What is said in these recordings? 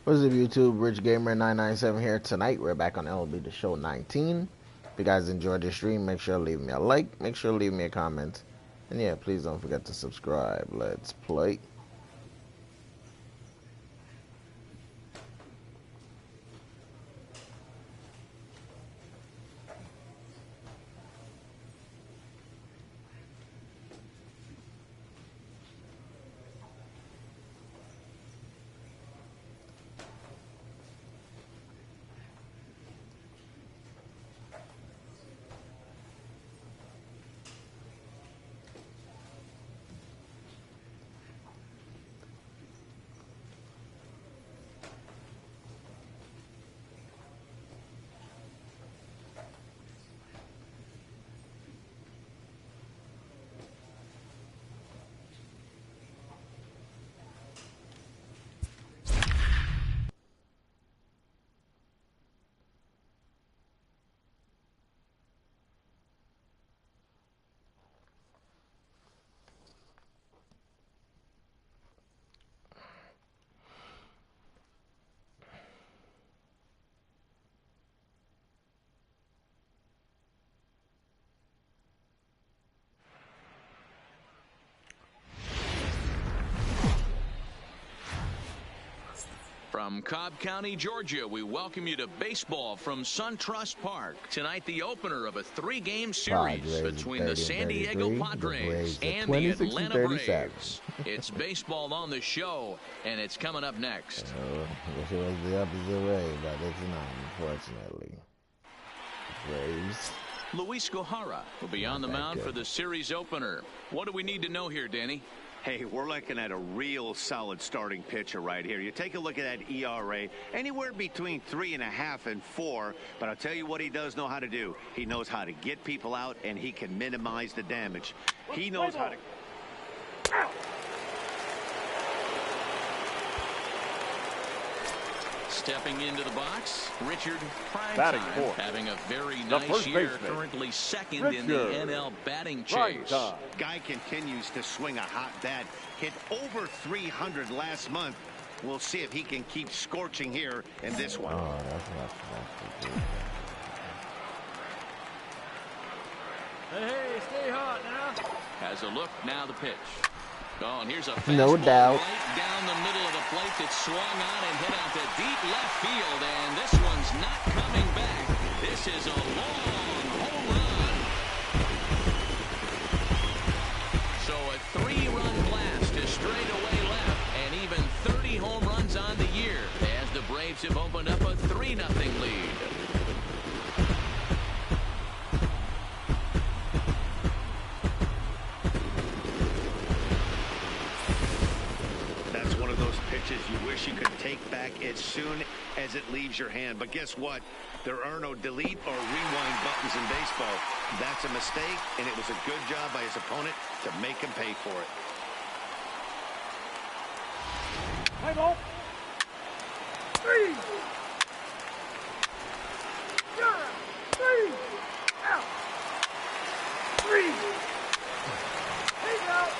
What's up, YouTube? Rich Gamer 997 here. Tonight we're back on LB The Show 19. If you guys enjoyed the stream, make sure to leave me a like, make sure to leave me a comment, and yeah, please don't forget to subscribe. Let's play. From Cobb County, Georgia, we welcome you to baseball from SunTrust Park. Tonight, the opener of a three-game series between the San Diego Padres and the Atlanta Braves. It's baseball on the show, and it's coming up next. Wish it was the opposite way, but it's not, unfortunately. Braves. Luis Gohara will be on the mound for the series opener. What do we need to know here, Danny? Hey, we're looking at a real solid starting pitcher right here. You take a look at that ERA, anywhere between 3.5 and 4. But I'll tell you what he does know how to do. He knows how to get people out, and he can minimize the damage. He knows how to... Stepping into the box, Richard Primetime, having a very nice year, currently second in the NL batting chase. Guy continues to swing a hot bat, hit over 300 last month. We'll see if he can keep scorching here in this one. Oh, that's Hey, stay hot now. Has a look, now the pitch. Oh, and here's a no doubt right down the middle of the plate that swung on and hit out to deep left field, and this one's not coming back. This is a long home run. So a 3-run blast to straightaway left, and even 30 home runs on the year as the Braves have opened up a 3-0 lead. You wish you could take back as soon as it leaves your hand. But guess what? There are no delete or rewind buttons in baseball. That's a mistake, and it was a good job by his opponent to make him pay for it. Hey, ball. 3. 3. Out. 3. Hey, out.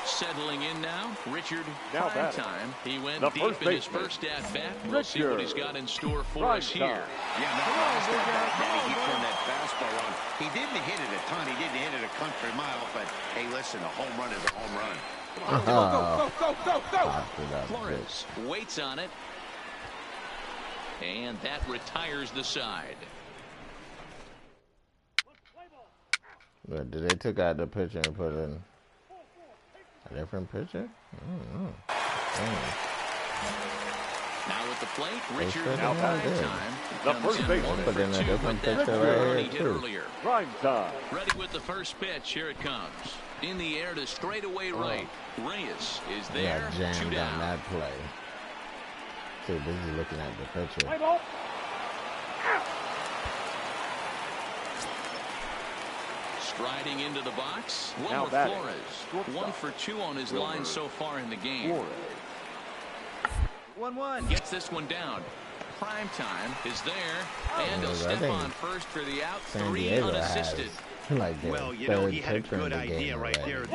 Settling in now, Richard Primetime. He went deep in his first at-bat. We'll see what he's got in store for us here. Yeah, that last at-bat, Danny, he turned that fastball on. He didn't hit it a ton. He didn't hit it a country mile, but, hey, listen, a home run is a home run. Go. Flores waits on it. And that retires the side. But did they take out the pitcher and put in a different pitcher? Now at the plate, Richard Primetime. The first baseman. But then a different pitcher right here, too. Primetime. Ready with the first pitch. Here it comes. In the air to straightaway right. Reyes is there. Got jammed 2 on down. that play. Too busy looking at the pitcher. Hey, ball. Striding into the box, Wilmer Flores. 1 for 2 on his line so far in the game. 1-1. Gets this one down. Primetime is there, and he'll step on first for the out. San 3 Diego unassisted. Like well, you know, he had a good idea right there.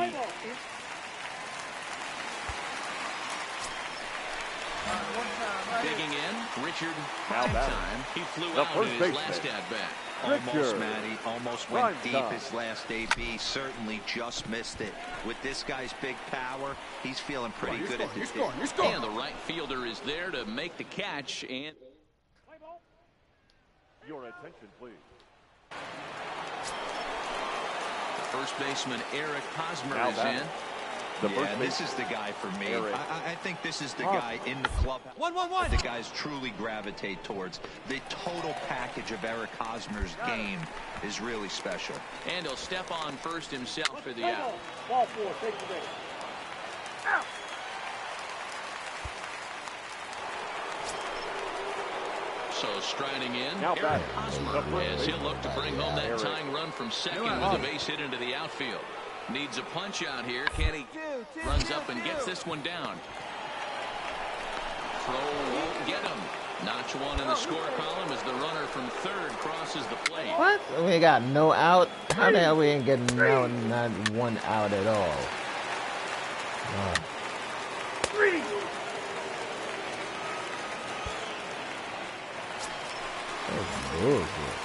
Digging in, Richard Primetime. He flew out in his last at-bat. Almost, Matty. Almost went deep his last AB. Certainly just missed it. With this guy's big power, he's feeling pretty good at this. And the right fielder is there to make the catch. And your attention, please. First baseman Eric Hosmer is in. Yeah, this is the guy for me. I think this is the guy in the club. 1-1-1. The guys truly gravitate towards. The total package of Eric Hosmer's game is really special. And he'll step on first himself for the out. Ball 4, take the base. Out. So striding in, Eric Hosmer, as he'll look to bring home that tying run from second with a base hit into the outfield. Needs a punch out here. Can he? Runs up and gets this one down. Throw won't get him. Notch one in the score column as the runner from third crosses the plate. What? We got no out? How the hell we ain't getting no, not one out at all?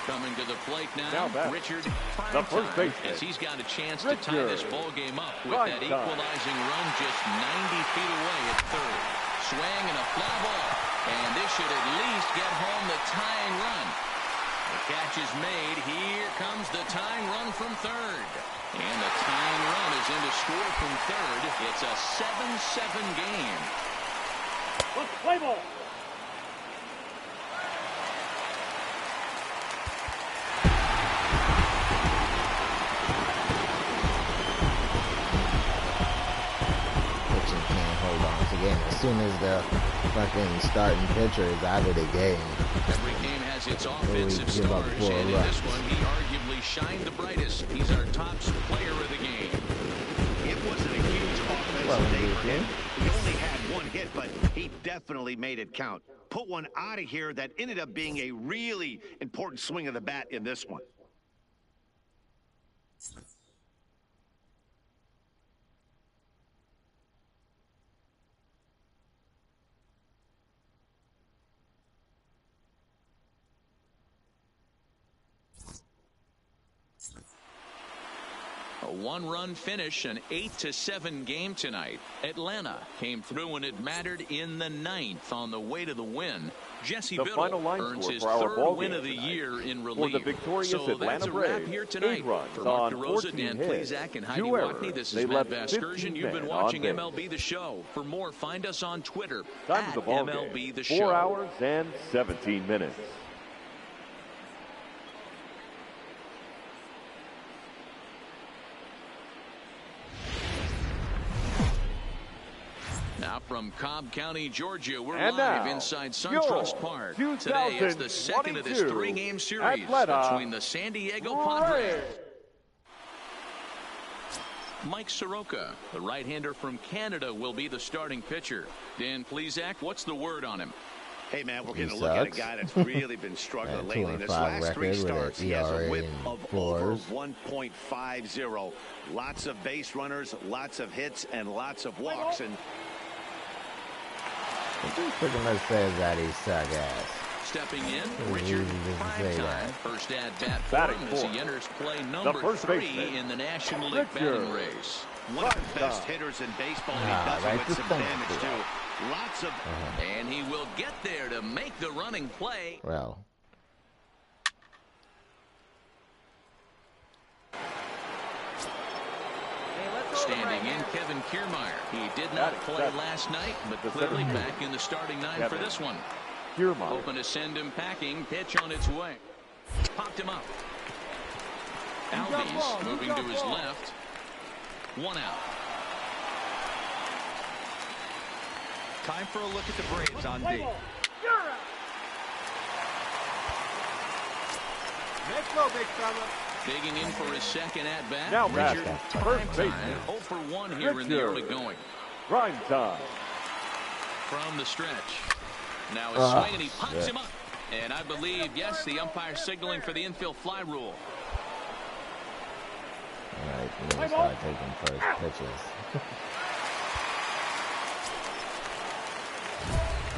Coming to the plate now Richard Primetime, as he's got a chance to tie this ball game up with that equalizing run just 90 feet away at third. Swing and a fly ball, and this should at least get home the tying run. The catch is made. Here comes the tying run from third. And the tying run is in to score from third. It's a 7-7 game. Play ball. As soon as the fucking starting pitcher is out of the game. Every game has its offensive stars, and in this one, he arguably shined the brightest. He's our top player of the game. It wasn't a huge offensive day for him. He only had one hit, but he definitely made it count. Put one out of here that ended up being a really important swing of the bat in this one. A one-run finish, an 8-7 game tonight. Atlanta came through when it mattered in the ninth on the way to the win. Jesse Biddle earns his third win of the year in relief. So that's a wrap here tonight. For Mark DeRosa, Dan Plezak, and Heidi Watney, this is Matt Vasgersian. You've been watching MLB The Show. For more, find us on Twitter at MLB The Show. 4 hours and 17 minutes. Now from Cobb County, Georgia, we're live inside SunTrust Park. Today it's the second of this three-game series between the San Diego Padres. Mike Soroka, the right-hander from Canada, will be the starting pitcher. Dan Plezak, what's the word on him? Hey, man, we're going to look at a guy that's really been struggling lately. In his last three starts, he has a whip of over 1.50. Lots of base runners, lots of hits, and lots of walks. And pretty much says that he suck ass. Stepping in, Richard Primetime. First at-bat for him as he enters play number 3 in the National League batting race. One of the best hitters in baseball, and he does it with some damage, too. Lots of... And he will get there to make the running play. Well. Standing in, Kevin Kiermaier. He did not play last night, but clearly back in the starting nine for this one. Hoping to send him packing. Pitch on its way. Popped him up. Albies moving to his left. One out. Time for a look at the Braves on D. Let's go, big fella. Digging in for his second at-bat. Now Richard Primetime. 0 for 1 here in the early going. Primetime. From the stretch. Now his swing, and he pops him up. And I believe, yes, the umpire signaling for the infield fly rule. Alright, we need to start taking first pitches.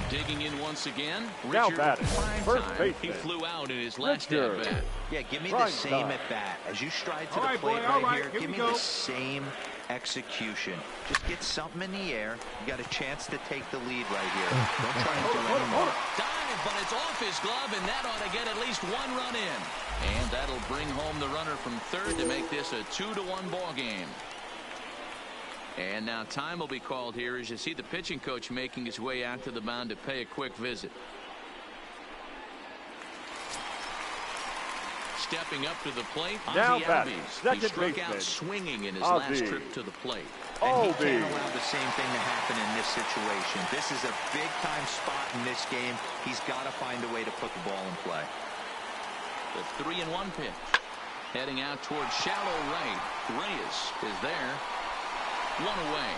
Digging in once again, Now Richard batting, first Primetime. baseman. He flew out in his last Richard. at-bat. Yeah, give me the Primetime. same at bat. As you stride to All the right, plate boy, all right right, here, give we me go. the same execution. Just get something in the air. You got a chance to take the lead right here. Don't try and do any more. Dive, but it's off his glove, and that ought to get at least one run in. And that'll bring home the runner from third to make this a 2-1 ball game. And now time will be called here as you see the pitching coach making his way out to the mound to pay a quick visit. Stepping up to the plate, Now Ozzie batting, Albies. He second struck baseman. out swinging in his Ozzie. last trip to the plate. And he Albies. can't allow the same thing to happen in this situation. This is a big-time spot in this game. He's got to find a way to put the ball in play. The 3-1 pitch. Heading out towards shallow right. Reyes is there. One away.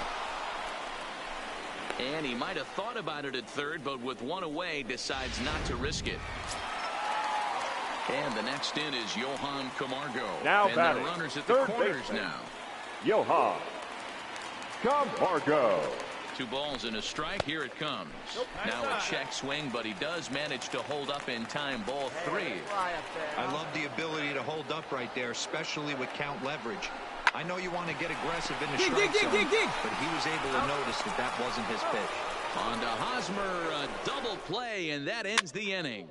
And he might have thought about it at third, but with one away, decides not to risk it. And the next in is Johan Camargo. Now and batting, the runners at the third corners baseman. now. Johan Camargo. 2 balls and a strike. Here it comes. Now a check swing, but he does manage to hold up in time. Ball 3. I love the ability to hold up right there, especially with count leverage. I know you want to get aggressive in the strike zone, but he was able to notice that that wasn't his pitch. On to Hosmer, a double play, and that ends the inning.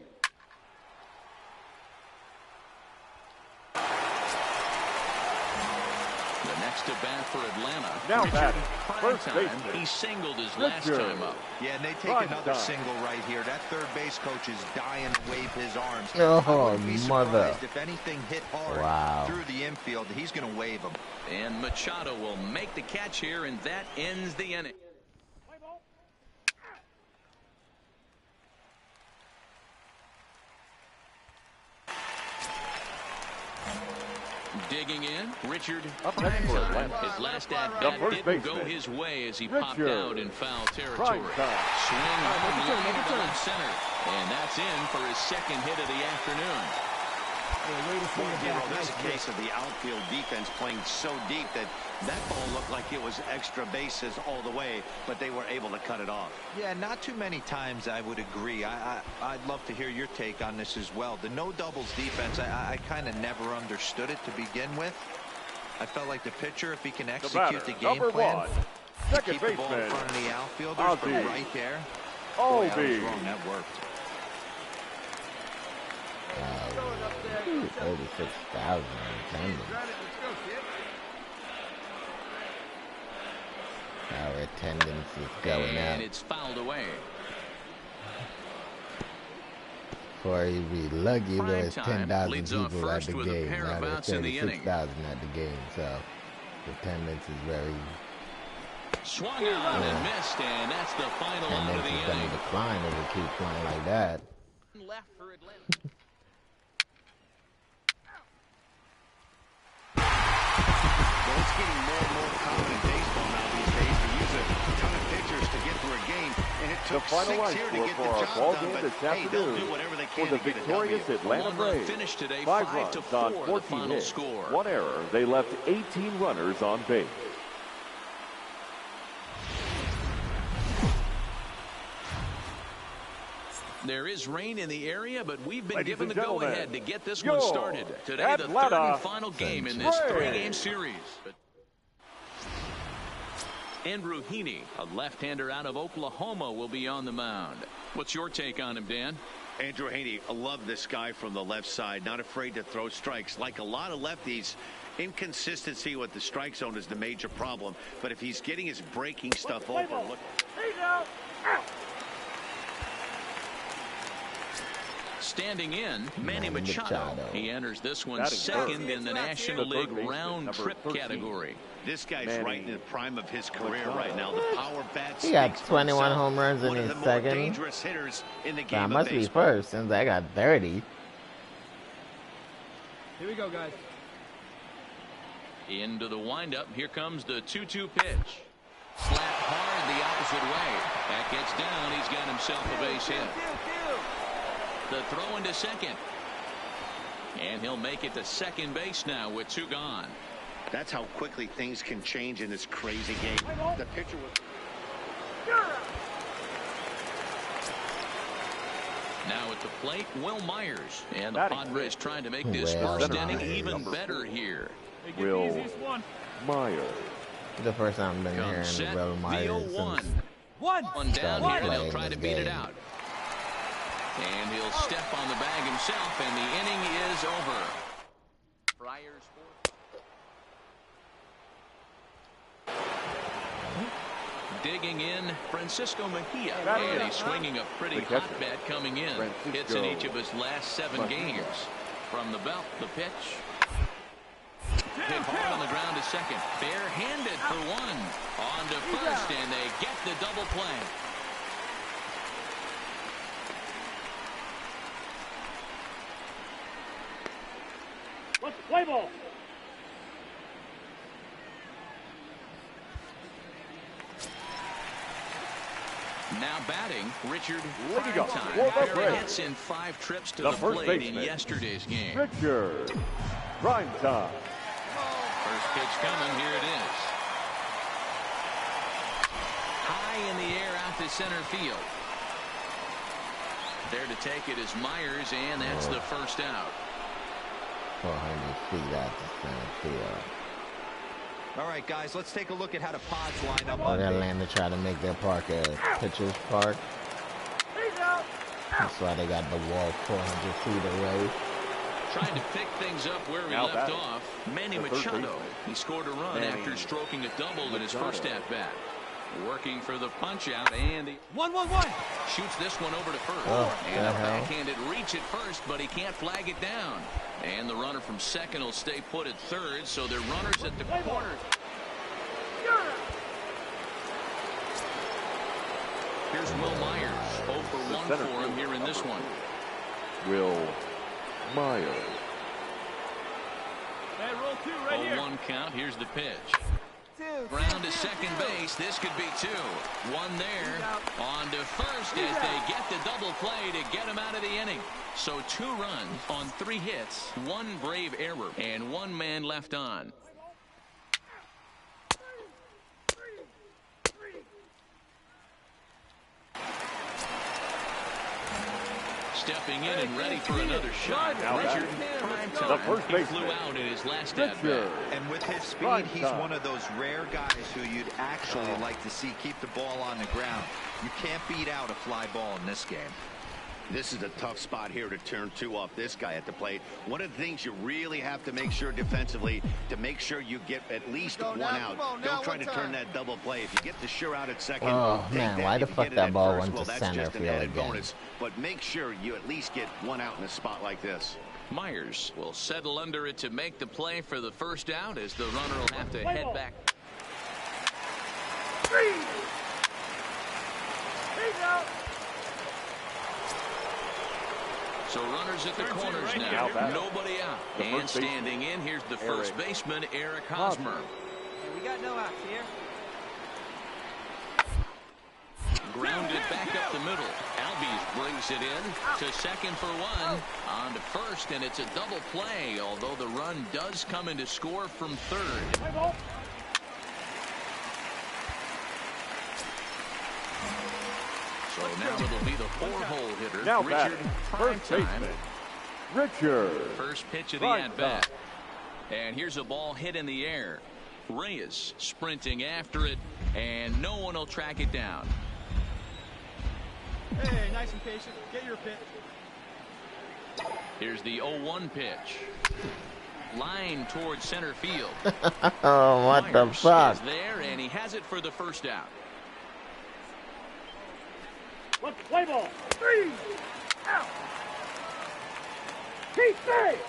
The next at bat for Atlanta. Now Richard batting, first Primetime. baseman. He singled his last Richard. time up. Yeah, and they take Right another time. single right here. That third base coach is dying to wave his arms. Oh, I wouldn't be mother. surprised if anything hit hard Wow. through the infield, he's going to wave him. And Machado will make the catch here, and that ends the inning. Digging in, Richard Up next for Primetime. Atlanta. His last The at-bat first didn't go baseman, his way as he popped Richard out in foul territory. Primetime. Swing on Make a turn, line make a to turn. left center. And that's in for his second hit of the afternoon. There's a case of the outfield defense playing so deep that ball looked like it was extra bases all the way, but they were able to cut it off. Yeah, not too many times I would agree. I'd love to hear your take on this as well. The no doubles defense, I kind of never understood it to begin with. I felt like the pitcher, if he can execute the game number plan, 1, to second keep the ball in baseman, front of the outfielders, but Albies. right there, boy, I was Albies. wrong. That worked. 36,000 in attendance. Our attendance is going And out. it's fouled away. Before you'd be lucky if there was Primetime 10,000 leads off people at first the with a game. pair Now of there's outs in the inning. 36,000 at the game, so the attendance is very. Swung on and missed, and that's the final out of Attendance the is going inning. to decline if we keep playing like that. Left for Atlanta. Well, it's getting more and more common in baseball now these days to use a ton of pitchers to get through a game, and it The took final 6 line here to score get for the our job ball done, game but this hey, they'll afternoon do whatever they for can the to get a victorious W. Atlanta One-run Braves. finish today, 5 5 runs to on 4, the 14 final hits, score. 1 error. They left 18 runners on base. There is rain in the area, but we've been Ladies given the and gentlemen, go-ahead to get this your one started. Today, the Atlanta third and final game in this Braves. 3-game series. Andrew Heaney, a left-hander out of Oklahoma, will be on the mound. What's your take on him, Dan? Andrew Heaney, I love this guy from the left side, not afraid to throw strikes. Like a lot of lefties, inconsistency with the strike zone is the major problem. But if he's getting his breaking stuff over, look. Standing in, Manny Manny Machado. Machado. He enters this one That is second first. in the National The third League baseman, round number trip 13. category. This guy's Manny right in the prime of his career right now. The power bat. He got speaks for 21 himself. home runs in One of his the more second. dangerous hitters in the So I game of must be baseball. first since I got 30. Here we go, guys. Into the windup. Here comes the 2-2 pitch. Slap hard the opposite way. That gets down. He's got himself a base hit. The throw into second. And he'll make it to second base now with 2 gone. That's how quickly things can change in this crazy game. The pitcher was... Now at the plate, Will Myers. And the Padres trying to make this first inning even better here. Will Myers. The first time I've been hearing Will Myers since one down here, and they'll try to beat it out. And he'll step on the bag himself, and the inning is over. Friars digging in, Francisco Mejia, and he's swinging a pretty hot bat coming in. Hits in each of his last 7 games. From the belt, the pitch. Hit hard on the ground to second. Bare-handed for one. On to first, and they get the double play. Let's play ball. Now batting, Richard Primetime. Primetime hits in 5 trips to the plate in yesterday's game. Richard Primetime. First pitch coming, here it is. High in the air out to center field. There to take it is Myers, and that's the first out. 400 feet out to center field. All right, guys, let's take a look at how the Pods line up. Atlanta try to make their park a pitcher's park. That's why they got the wall 400 feet away. Trying to pick things up where we left off. Manny Machado. He scored a run after stroking a double in his first at-bat. Working for the punch-out, and he 1-1-1. shoots this one over to first. And a backhanded reach at first, but he can't flag it down. And the runner from second will stay put at third, so they're runners at the corner. Here's Will Myers. 0 for 1 for him here in this one. Will Myers. 0-1 count. Here's the pitch. Ground to second base. This could be 2. One there. On to first as they get the double play to get him out of the inning. So 2 runs on 3 hits, 1 brave error, and 1 man left on. Stepping in and ready for another shot. Richard Primetime. He flew out in his last at-bat. And with his speed, he's one of those rare guys who you'd actually like to see keep the ball on the ground. You can't beat out a fly ball in this game. This is a tough spot here to turn 2 off this guy at the plate. One of the things you really have to make sure defensively, to make sure you get at least 1 out. Don't try to turn that double play. If you get the sure out at second, oh man, why the fuck that ball went to center field again? Bonus, but make sure you at least get 1 out in a spot like this. Myers will settle under it to make the play for the first out, as the runner will have to head back. 3. He's out. So runners at the corners now. Nobody out. And standing in, here's the first baseman, Eric Hosmer. We got no outs here. Grounded back up the middle. Albies brings it in to second for 1. On to first, and it's a double play, although the run does come in to score from third. So now it'll be the 4-hole hitter, Now Richard Primetime. Richard. First pitch of the at-bat. And here's a ball hit in the air. Reyes sprinting after it, and no one will track it down. Hey, nice and patient. Get your pitch. Here's the 0-1 pitch. Line towards center field. Oh, what the fuck? Is there, and he has it for the first out. Let's play ball. 3. Out. Keep safe.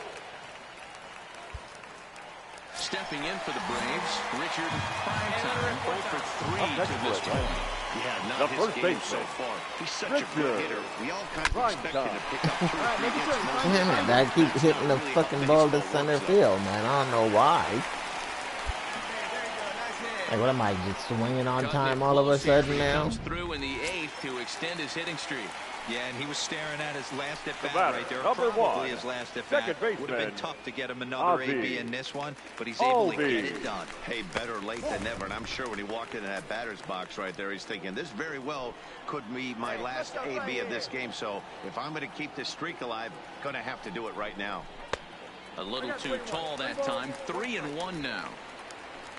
Stepping in for the Braves, Richard Primetime 0 for 3 to this point. Yeah, not his game so far. He's such a good hitter. We all kind of expected to pick up 2 or 3 hits. Damn it, that keeps hitting the fucking ball to center field, man. I don't know why. Like, what am I, just swinging on time all of a sudden now? Comes through in the 8th to extend his hitting streak. Yeah, and he was staring at his last at bat right there. Number Probably 1, his last at bat. second Would have been baseman, tough to get him another AB in this one, but he's able to get it done. Hey, better late than never. And I'm sure when he walked into that batter's box right there, he's thinking, this very well could be my last AB of this game. So if I'm going to keep this streak alive, going to have to do it right now. A little too tall that time. 3-1 now.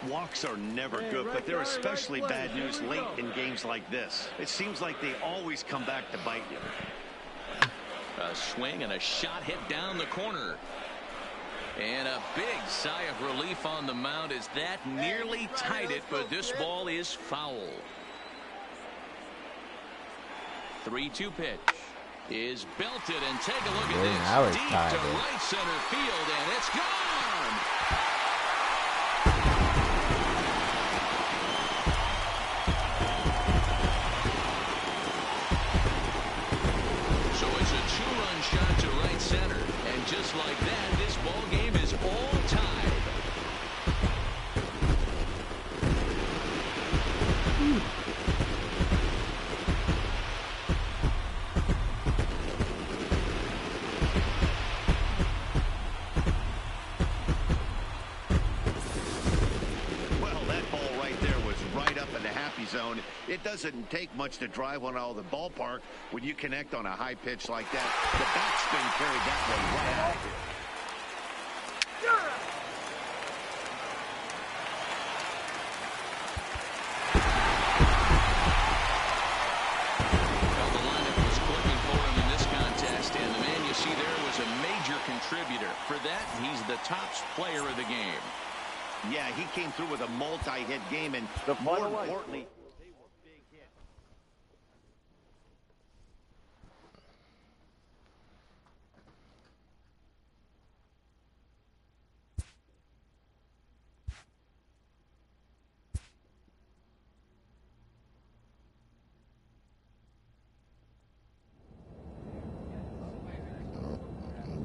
Walks are never good, but they're especially bad news late in games like this. It seems like they always come back to bite you. A swing and a shot hit down the corner. And a big sigh of relief on the mound as that nearly tied it, but this ball is foul. 3-2 pitch is belted, and take a look at this. Deep to right center field, and it's gone. So it's a 2-run shot to right center, and just like that, this ball game is all tied. Zone. It doesn't take much to drive one out of the ballpark when you connect on a high pitch like that. The backspin carried that one right out of here. Well, the lineup was clicking for him in this contest, and the man you see there was a major contributor. For that, he's the top player of the game. Yeah, he came through with a multi-hit game, and more importantly, they were big hits.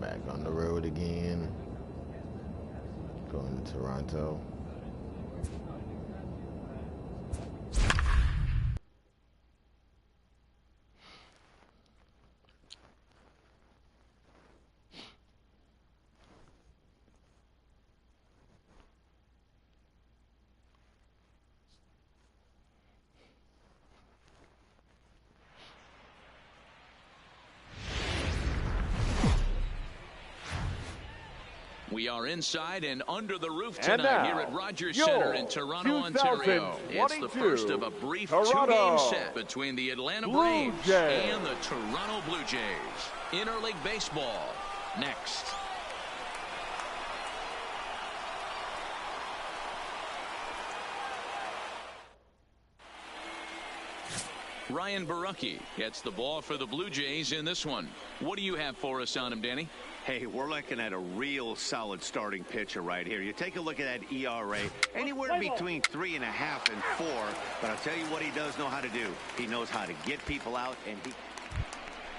Back on the road again. Going to Toronto. We are inside and under the roof tonight here at Rogers Center in Toronto, Ontario. It's the first of a brief two-game set between the Atlanta Braves and the Toronto Blue Jays. Interleague baseball next. Ryan Barucki gets the ball for the Blue Jays in this one. What do you have for us on him, Danny? Hey, we're looking at a real solid starting pitcher right here. You take a look at that ERA, anywhere between 3.5 and 4. But I'll tell you what he does know how to do. He knows how to get people out, and he...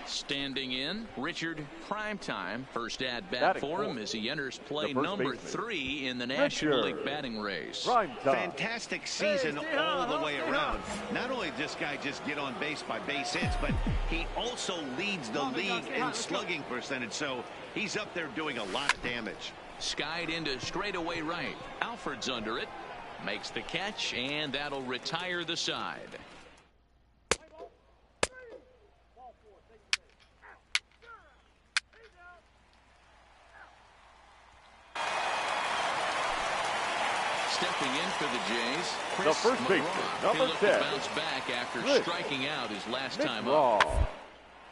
Standing in, Richard Primetime. First at bat for him as he enters play number 3 in the National League batting race. Fantastic season all the way around. Not only did this guy just get on base by base hits, but he also leads the league in slugging percentage. So he's up there doing a lot of damage. Skied into straightaway right. Alfred's under it. Makes the catch, and that'll retire the side. Stepping in for the Jays, the first baseman, number 10. Bounce back after striking out his last time up.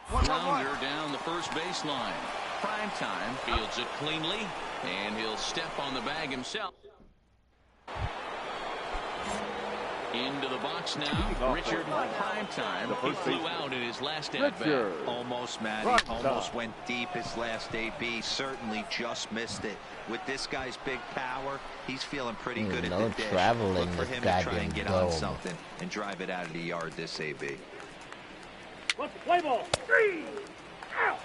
Grounder down the first baseline. Primetime fields it cleanly, and he'll step on the bag himself. Into the box now, Richard Primetime. He flew out in his last at-bat. Almost, Matty. Almost went deep his last AB. Certainly just missed it. With this guy's big power, he's feeling pretty good at the dish. Look for him to try and get on something and drive it out of the yard this AB. Let's play ball. 3 out.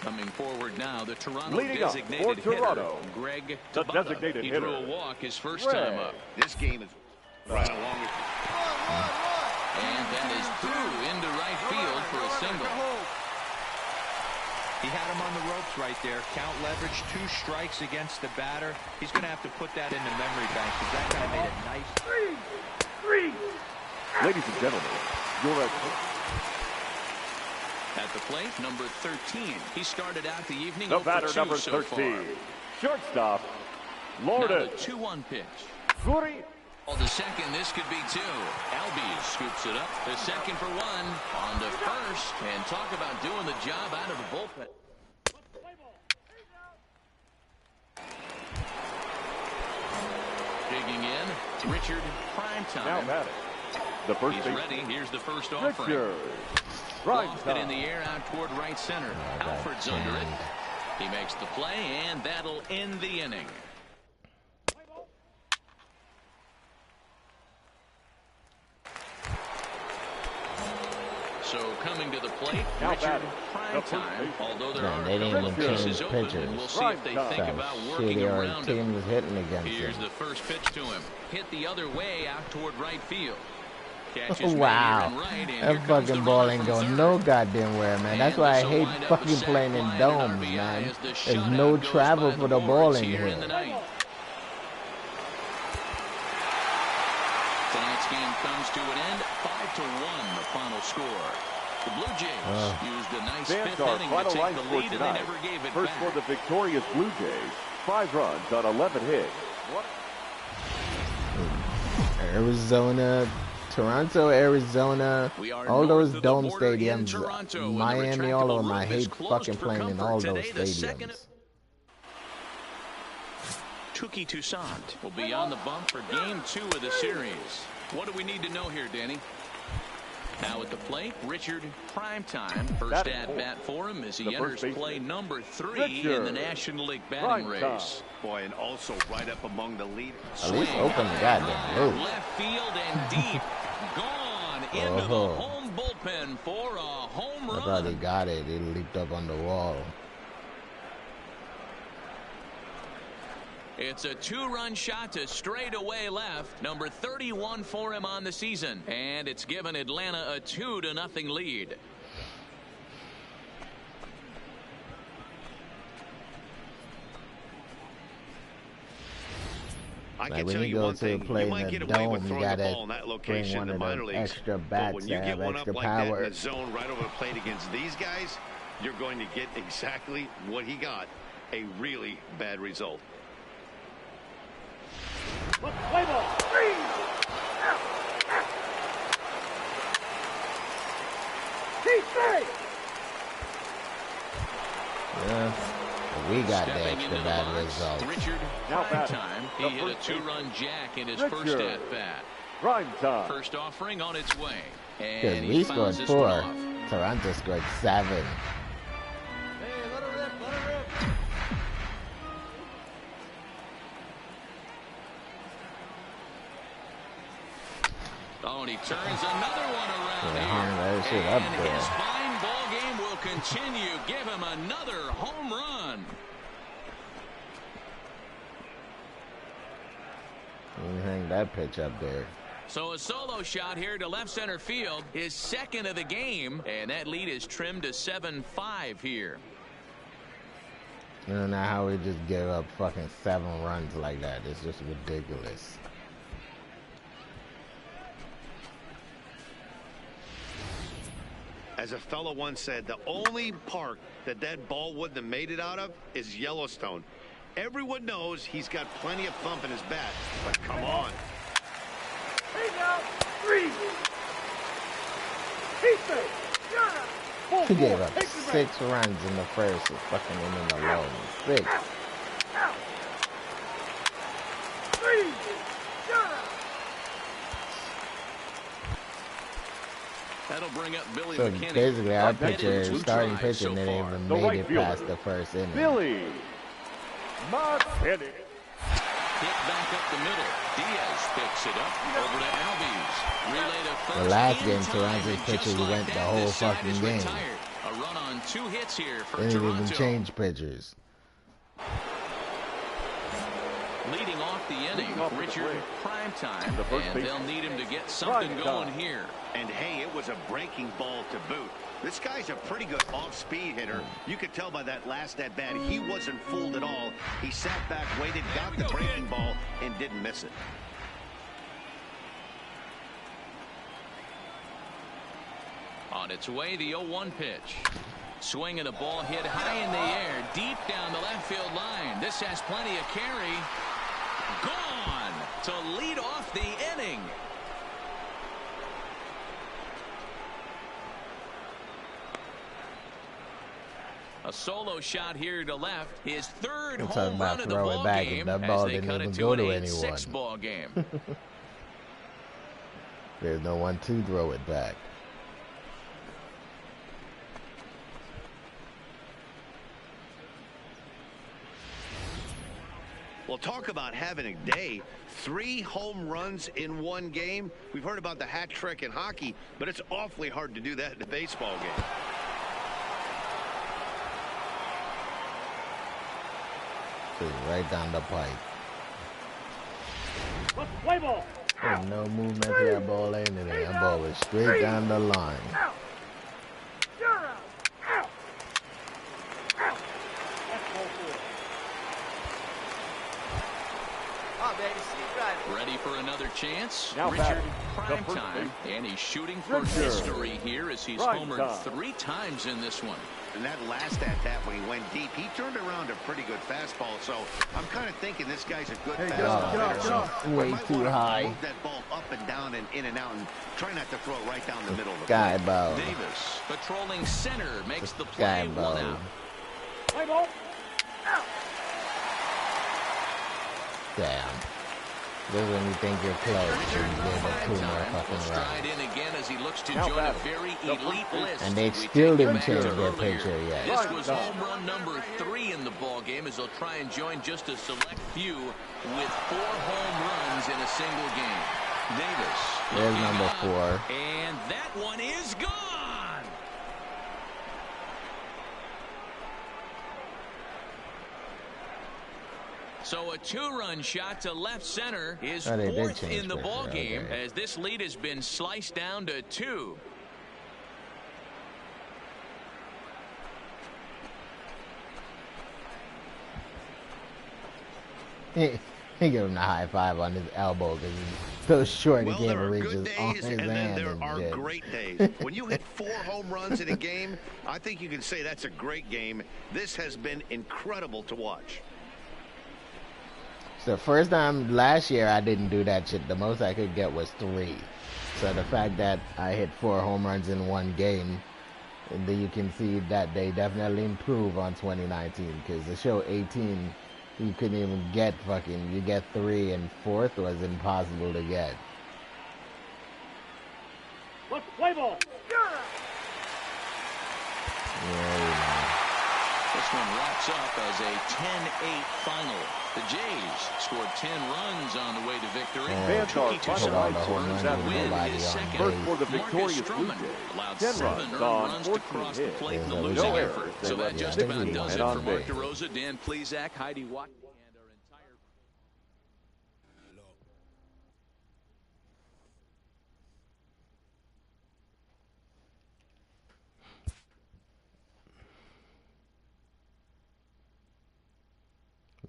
Coming forward now, the Toronto Leading designated up for Toronto, hitter, Greg the Tabata. designated He hitter, drew a walk his first time up. This game is right along with That is through into right field for a single. He had him on the ropes right there. Count leverage, 2 strikes against the batter. He's going to have to put that in the memory bank because that guy made it nice. 3. Ladies and gentlemen, you're at the plate, number 13. He started out the evening the batter, number 13. Shortstop, Lorden. Now the 2-1 pitch. Guri. Oh, the second, this could be 2. Albies scoops it up. The second for 1. On to first. And talk about doing the job out of the bullpen. Digging in, Richard Primetime. Now batting. The first He's base. ready. Here's the first offering. Richard Lofted in the air out toward right center. Alfred's under it. He makes the play, and that'll end the inning. So coming to the plate, Richard Primetime. Although there are they didn't even change open, pitchers. we'll see if they think about working around him. Team was hitting against Here's him. the first pitch to him. Hit the other way out toward right field. Wow, that fucking ball ain't going no goddamn where, man. That's why I hate fucking playing in domes, man. There's no travel for the ball in here. Tonight's game comes to an end, 5-1, the final score. The Blue Jays used a nice fifth inning to take the lead, and they never gave it First back. for the victorious Blue Jays, 5 runs on 11 hits. Arizona, Toronto, Arizona, all those dome stadiums, Miami, all of them. I hate fucking playing in all those stadiums. Touki Toussaint will be on the bump for game 2 of the series. What do we need to know here, Danny? Now at the plate, Richard Primetime. First at bat for him as he enters play number 3 in the National League batting race. Boy, and also right up among the leaders. At least open the goddamn move. Left field and deep. Gone into the home bullpen for a home run. I thought he got it. It leaped up on the wall. It's a 2-run shot to straightaway left. Number 31 for him on the season. And it's given Atlanta a 2-0 lead. I Like can when tell you you go one to thing, play you in might the get away with dome, you throwing the gotta ball in that bring location one in of the minor them leagues. extra But bats when to you get have one extra up like that power. in the zone right over the plate against these guys, you're going to get exactly what he got, a really bad result. Play ball. 3. Yeah, we got the Stepping extra into bad the box, results. Richard Now Primetime. He hit a 2-run jack in his first at-bat. Primetime. First offering on its way. Because And we he scored fouls this 4. one off. Toronto scored 7. Hey, let her rip, let her rip. Oh, and he turns another one around Yeah, here. hung that shit up And there. his fine ball game will continue. Give him another home run. You hang that pitch up there. So a solo shot here to left center field, his second of the game, and that lead is trimmed to 7-5 here. You don't know how we just gave up fucking 7 runs like that. It's just ridiculous. As a fellow once said, the only park that ball wouldn't have made it out of is Yellowstone. Everyone knows he's got plenty of thump in his bat, but come on. 3. He gave up 6 runs in the first fucking inning alone. 6. 3. That'll bring up Billy So McKinney. basically, our Up hitting pitcher, 2 starting drives pitcher, so didn't far. even The made right it fielder, past the first inning. Billy McKinney. Hit back up the middle. Diaz picks it up over to Albies. Relay to first. The last in game, time, Toronto's and pitcher just like went the that, whole this side fucking is game. retired. A run on 2 hits here for They didn't Toronto. even change pitchers. Leading off the inning, Richard Primetime, and they'll need him to get something going here. And hey, it was a breaking ball to boot. This guy's a pretty good off-speed hitter. You could tell by that last at-bat, he wasn't fooled at all. He sat back, waited, got the breaking ball, and didn't miss it. On its way, the 0-1 pitch. Swing and a ball hit high in the air, deep down the left field line. This has plenty of carry. Gone to lead off the inning. A solo shot here to left. His third home run of the ball game that ball as they didn't cut even it go to to an anyone. 8-6 ball game. There's no one to throw it back. Well, talk about having a day. 3 home runs in one game. We've heard about the hat trick in hockey, but it's awfully hard to do that in a baseball game. Right down the pipe. Let's play ball. There's no movement to that ball ain't it? That ball was straight down the line. Out. You're out. Out. Out. That's ball 4. Oh, baby, see you Ready for another chance? Now Richard batting, the Primetime, first and he's shooting for Richard history here as he's homered Primetime. 3 times in this one. And that last at-bat when he went deep, he turned around a pretty good fastball. So I'm kind of thinking this guy's a good fastball hitter. So Way might too wanna high. Move that ball up and down and in and out, and try not to throw it right down the middle of the Sky plate. ball. Davis, patrolling center, makes the Sky play. ball. 1 out. Play ball. Out. Damn. This is when you think you're close. You Richard give it 2 more Primetime will fucking stride rounds. in again as he looks to Now join a batting, very the elite first list. And they We still take you didn't back change to their earlier. pitcher yet. This Right, was no. home run number 3 in the ball game as they'll try and join just a select few with 4 home runs in a single game. Davis. There's looking number up, 4. And that one is gone. So a 2-run shot to left center is Oh, they did 4th change in the pitcher, ball game okay. as this lead has been sliced down to 2. He gave him the high five on his elbow because he's so short he Well, can't there are reach good his, on days, his and then hand there and are shit. great days. When you hit 4 home runs in a game, I think you can say that's a great game. This has been incredible to watch. So first time last year I didn't do that shit. The most I could get was 3. So the fact that I hit 4 home runs in one game, and then you can see that they definitely improve on 2019 because the show 18 you couldn't even get fucking, you get 3 and 4th was impossible to get. Let's play ball. You're out. Yeah, This one wraps up as a 10-8 final. The Jays scored 10 runs on the way to victory. Fans are Took it to final some all the points home runs to with win nobody his on second. base. First for the Marcus victorious Stroman Blue Jays. allowed 10 7 runs earned on runs to 14 cross the hits. plate in the Yeah, losing no effort. errors. So They that left just the about team does and it on for Mark base. DeRosa, Dan Plesac, Heidi Watt, and our entire...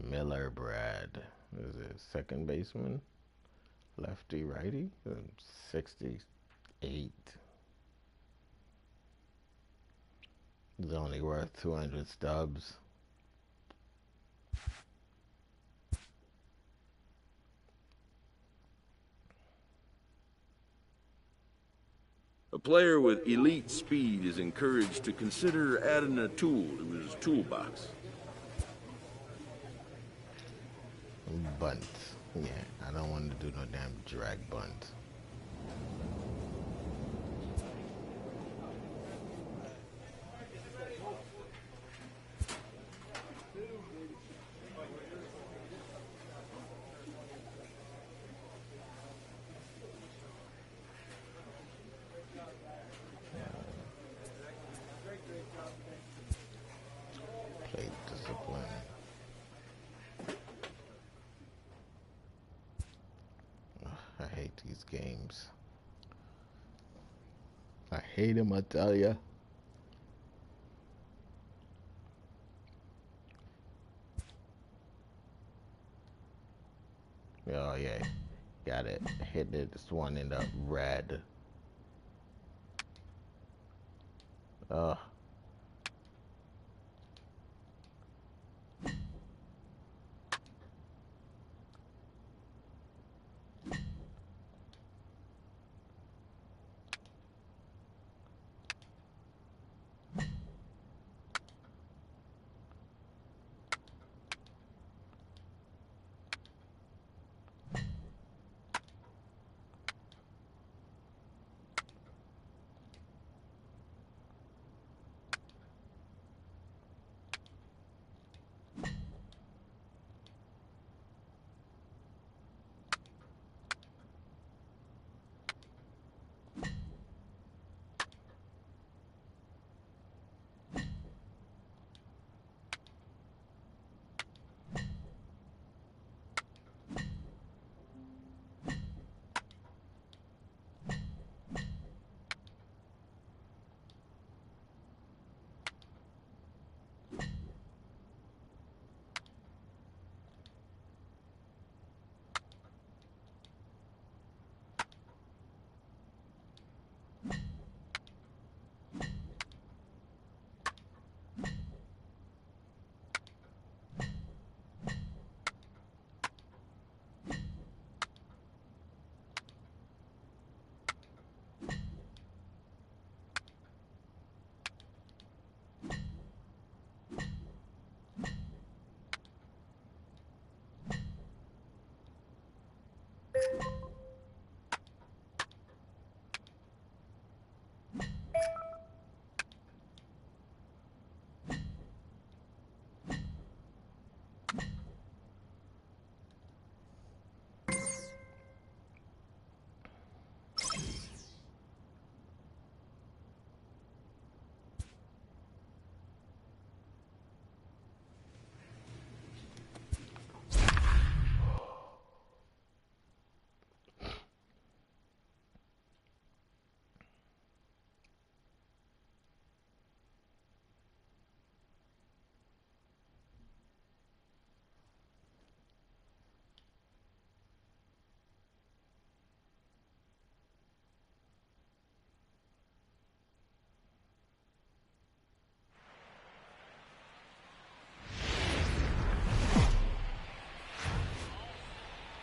Miller Brad. Is it second baseman? Lefty, righty? 68. He's only worth 200 stubs. A player with elite speed is encouraged to consider adding a tool to his toolbox. Bunt. Yeah, I don't want to do no damn drag bunt. Plate discipline. these games. I hate them, I tell ya. Oh yeah, got it. Hit this one in the red.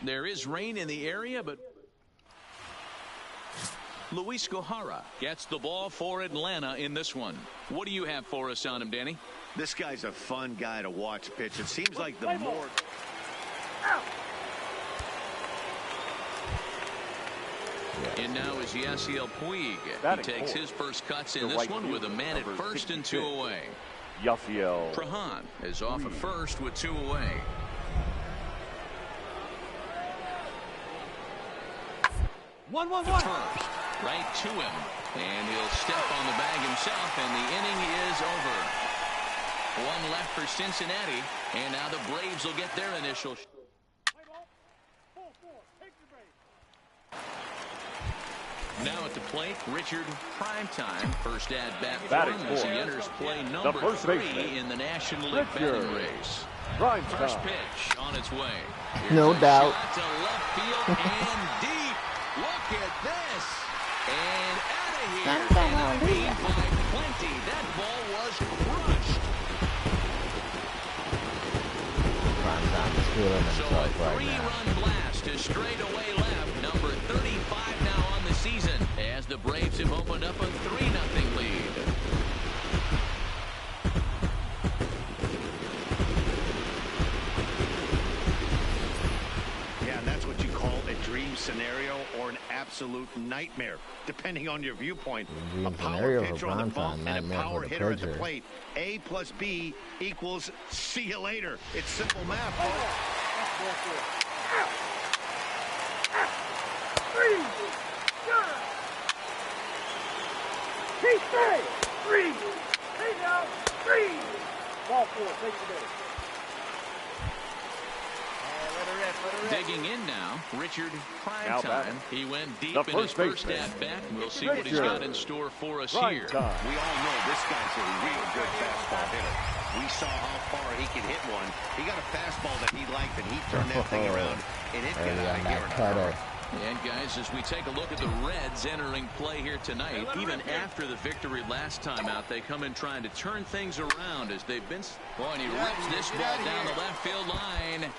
There is rain in the area, but Luis Gohara gets the ball for Atlanta in this one. What do you have for us on him, Danny? This guy's a fun guy to watch pitch. It seems like the more... And now is Yasiel Puig. He takes his first cuts in this one with a man at first and 2 away. Yasiel Prahan is off at first with 2 away. One. First, right to him. And he'll step on the bag himself, and the inning is over. One left for Cincinnati, and now the Braves will get their initial. Now at the plate, Richard Primetime. First at bat for him as he enters play number 3 in the National League batting race. First pitch on its way. No doubt. To left field and deep. Look at this. And out of here. And a lead by 20. That ball was crushed. So a 3-run blast to straightaway left. Number 35 now on the season as the Braves have opened up a 3-0 lead. Yeah, and that's what you call a dream scenario or an absolute nightmare, depending on your viewpoint. A power pitcher on the bump and a power hitter at the plate. A plus B equals see you later. It's simple math. Ball 4, take the base. And let her Digging in now, Richard Primetime. He went deep in his first at bat. We'll see what he's got in store for us here. We all know this guy's a real good fastball hitter. We saw how far he could hit one. He got a fastball that he liked, and he turned that thing around, and it got out of here in a hurry. And guys, as we take a look at the Reds entering play here tonight, even after the victory last time out, they come in trying to turn things around as they've been. Boy, and he rips this ball down the left field line.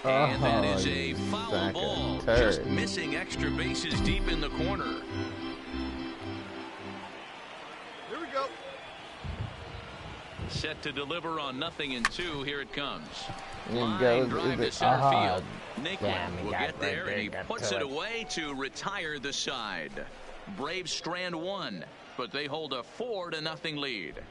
And that is a foul ball, just missing extra bases deep in the corner. Here we go. Set to deliver on 0-2. Here it comes. Line drive to center field. Naquin will get there, and he puts it away to retire the side. Braves strand one, but they hold a 4-0 lead.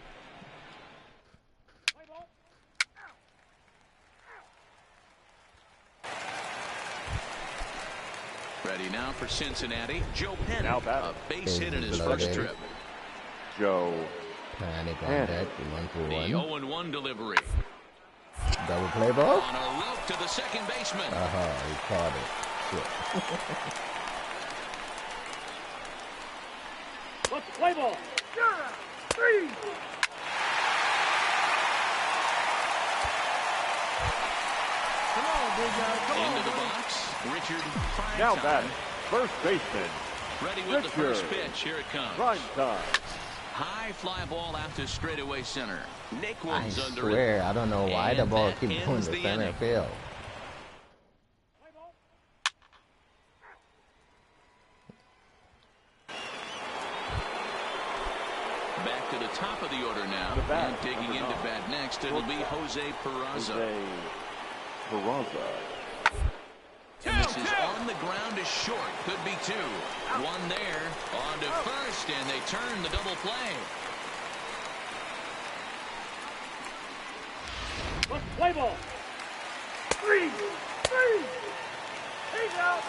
Ready now for Cincinnati. Joe Penn, a base hit in his first trip. Joe Panic on deck, 1-1. The 0-1 delivery. Double play ball? On a rope to the second baseman. He caught it. Let's play ball. 3. Come on, big guy. Come on. Into the box. Richard Primetime. Now batting, first baseman. Ready with the first pitch. Here it comes. Primetime. High fly ball out to straightaway center. Naquin's I under swear, it. I don't know why the ball keeps going to the center inning. field. Back to the top of the order now. And digging into bat next, it'll be Jose Peraza. And this is on the ground is short. Could be 2. One there. On to first, and they turn the double play. Let's play ball. 3. He's out.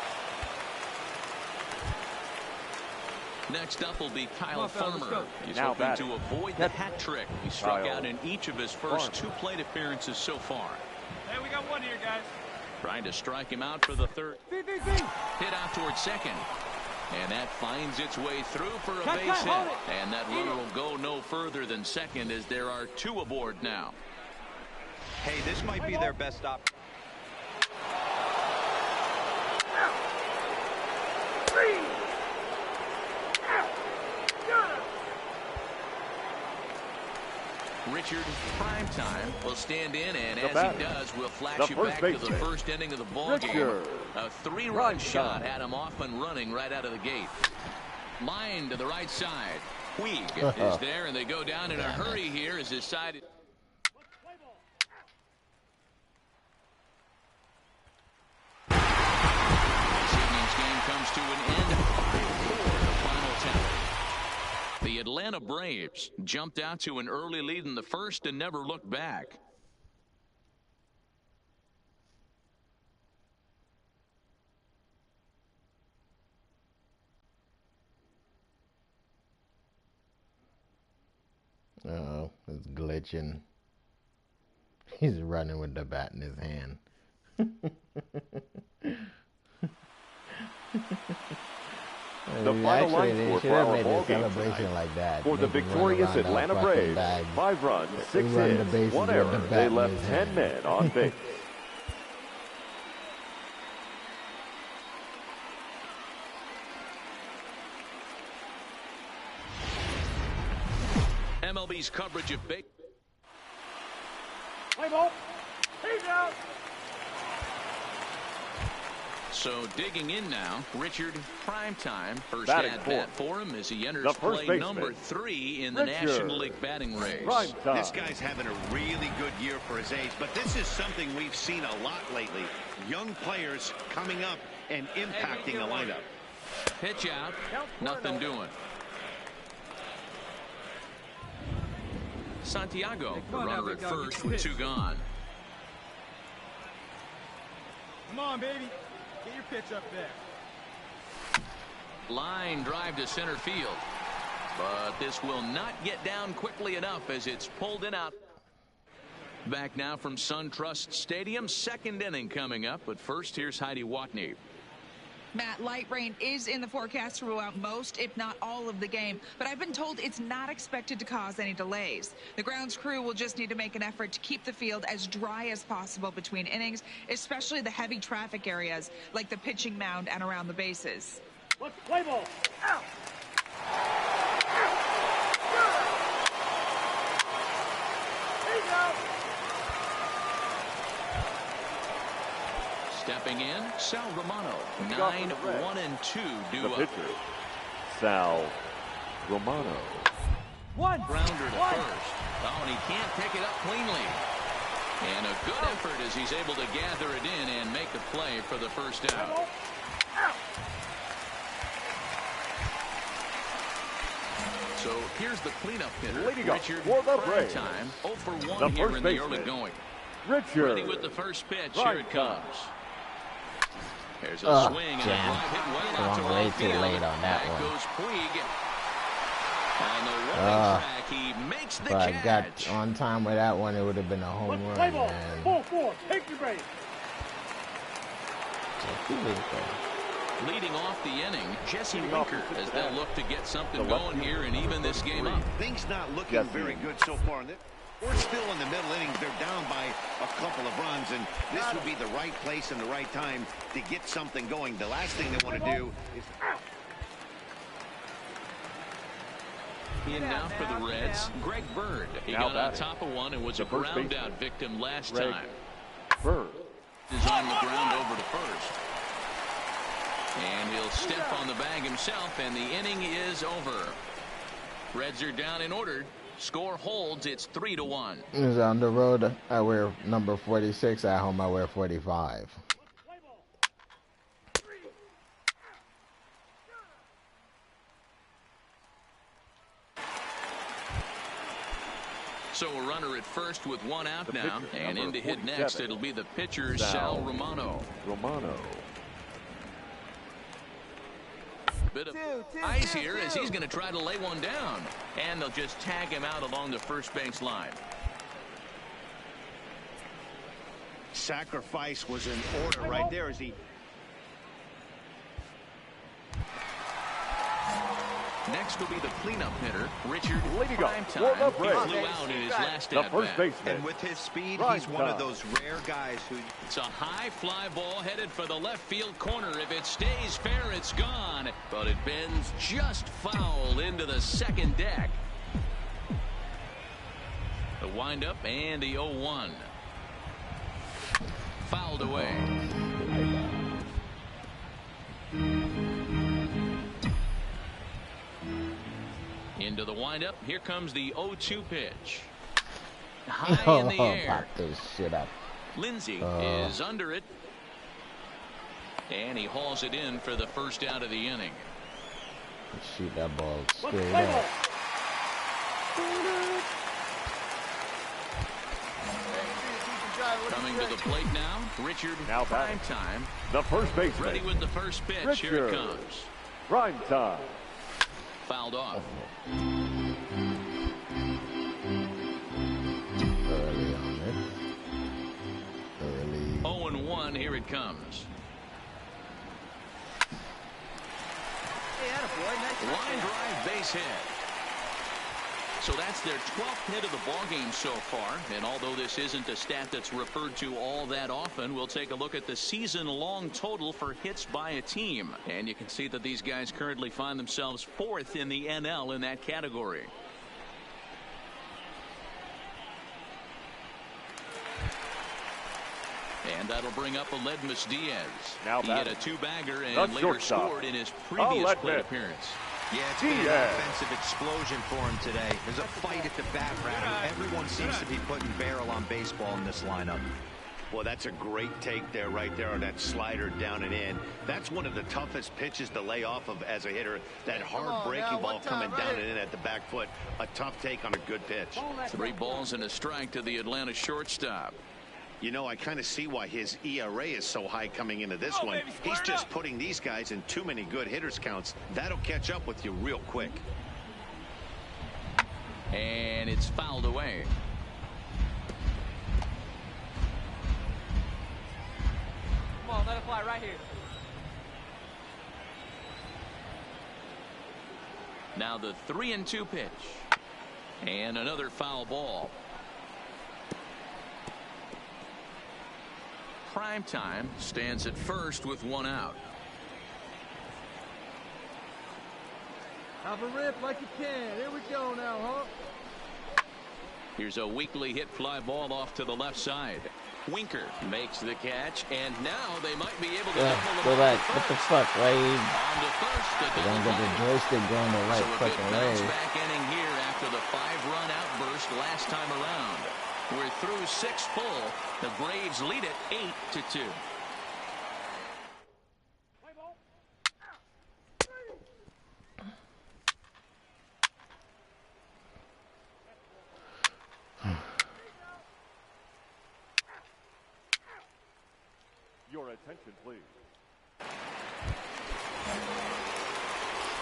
Next up will be Kyle Farmer. He's Now hoping batting. to avoid the hat trick. He struck out in each of his first 2 plate appearances so far. Hey, we got one here, guys. Trying to strike him out for the third. Hit out towards second. And that finds its way through for a base hit. And that runner will go no further than second as there are 2 aboard now. Hey, this might be their best option. 3. Richard Primetime will stand in, and as he does, we'll flash you back to the first inning of the ball game. A 3-run shot had him off and running right out of the gate. Line to the right side. Puig is there, and they go down in a hurry here as his side. This evening's game comes to an end. 5-4, the final tally. The Atlanta Braves jumped out to an early lead in the first and never looked back. Oh, it's glitching. He's running with the bat in his hand. The final line score for our ball game celebration tonight. like that. For the victorious Atlanta Braves, 5 runs, 6 hits, 1 error. They left 10 men on base. MLB's coverage of big. Play ball. He's out. So digging in now, Richard Primetime. First Batting at bat for him as he enters first play baseman, number 3 in the National League batting race. This guy's having a really good year for his age, but this is something we've seen a lot lately. Young players coming up and impacting the lineup. Pitch out, nothing doing. Santiago, the runner at first with 2 gone. Come on, baby. Get your pitch up there. Line drive to center field. But this will not get down quickly enough as it's pulled in out. Back now from SunTrust Stadium, second inning coming up. But first, here's Heidi Watney. Matt, light rain is in the forecast throughout most, if not all, of the game. But I've been told it's not expected to cause any delays. The grounds crew will just need to make an effort to keep the field as dry as possible between innings, especially the heavy traffic areas like the pitching mound and around the bases. Let's play ball. Out. There you go. Stepping in, Sal Romano. 9-1-2 due up. Pitcher, Sal Romano. One grounder to first. Oh, and he can't pick it up cleanly. And a good effort as he's able to gather it in and make the play for the first out. So here's the cleanup hitter, Richard. Primetime, 0 for 1 here in the early going. Richard. Ready with the first pitch. Here it comes. There's a swing and a drive hit well out to right field. Too late on that one. Goes Puig. On the running track, he makes the catch. If I got on time with that one, it would have been a home run, man. 4-4. Take your base. Leading off the inning, Jesse Winker, as they'll look to get something going here and even this game up. Things not looking very good so far. We're still in the middle innings. They're down by a couple of runs, and this would be the right place and the right time to get something going. The last thing they want to do is... In now for the Reds, Greg Bird. He got on top of one and was a ground out victim last time. Bird is on the ground over to first. And he'll step on the bag himself, and the inning is over. Reds are down in order. Score holds. It's 3-1. He's on the road. I wear number 46. At home, I wear 45. So a runner at first with one out now, and in to hit next, it'll be the pitcher, Sal Romano. Bit of ice here as he's going to try to lay one down, and they'll just tag him out along the first base line. Sacrifice was in order right there as he... Next will be the cleanup hitter, Richard Primetime. He flew out in his last at-bat. And with his speed, he's one of those rare guys who... It's a high fly ball headed for the left field corner. If it stays fair, it's gone. But it bends just foul into the second deck. The windup and the 0-1. Fouled away. Into the windup. Here comes the 0-2 pitch. High in the air. Pop this shit up. Lindsey is under it. And he hauls it in for the first out of the inning. Shoot that ball straight up. Coming to the plate now, Richard Primetime. The first baseman. Ready with the first pitch. Richard. Here it comes. Primetime. Fouled off. Early on it. 0-1. Here it comes. Line drive base hit. So that's their 12th hit of the ballgame so far. And although this isn't a stat that's referred to all that often, we'll take a look at the season-long total for hits by a team. And you can see that these guys currently find themselves 4th in the NL in that category. And that'll bring up Aledmus Diaz. He hit a two-bagger and later scored in his previous plate appearance. Yeah, it's been an offensive explosion for him today. There's a fight at the bat rather. Everyone seems to be putting barrel on baseball in this lineup. Well, that's a great take there, right there on that slider down and in. That's one of the toughest pitches to lay off of as a hitter. That hard breaking ball coming down and in at the back foot. A tough take on a good pitch. 3 balls and a strike to the Atlanta shortstop. You know, I kind of see why his ERA is so high coming into this one. He's just putting these guys in too many good hitters counts. That'll catch up with you real quick. And it's fouled away. ball. Let it fly right here. Now the 3-2 pitch. And another foul ball. Primetime stands at first with one out. Have a rip like you can. Here we go now, huh? Here's a weakly hit fly ball off to the left side. Winker makes the catch, and now they might be able to go back. What the fuck, right? On to first. They don't get the joystick going the right fucking way. Back inning here after the 5-run outburst last time around. We're through 6 full. The Braves lead it 8-2. Your attention, please.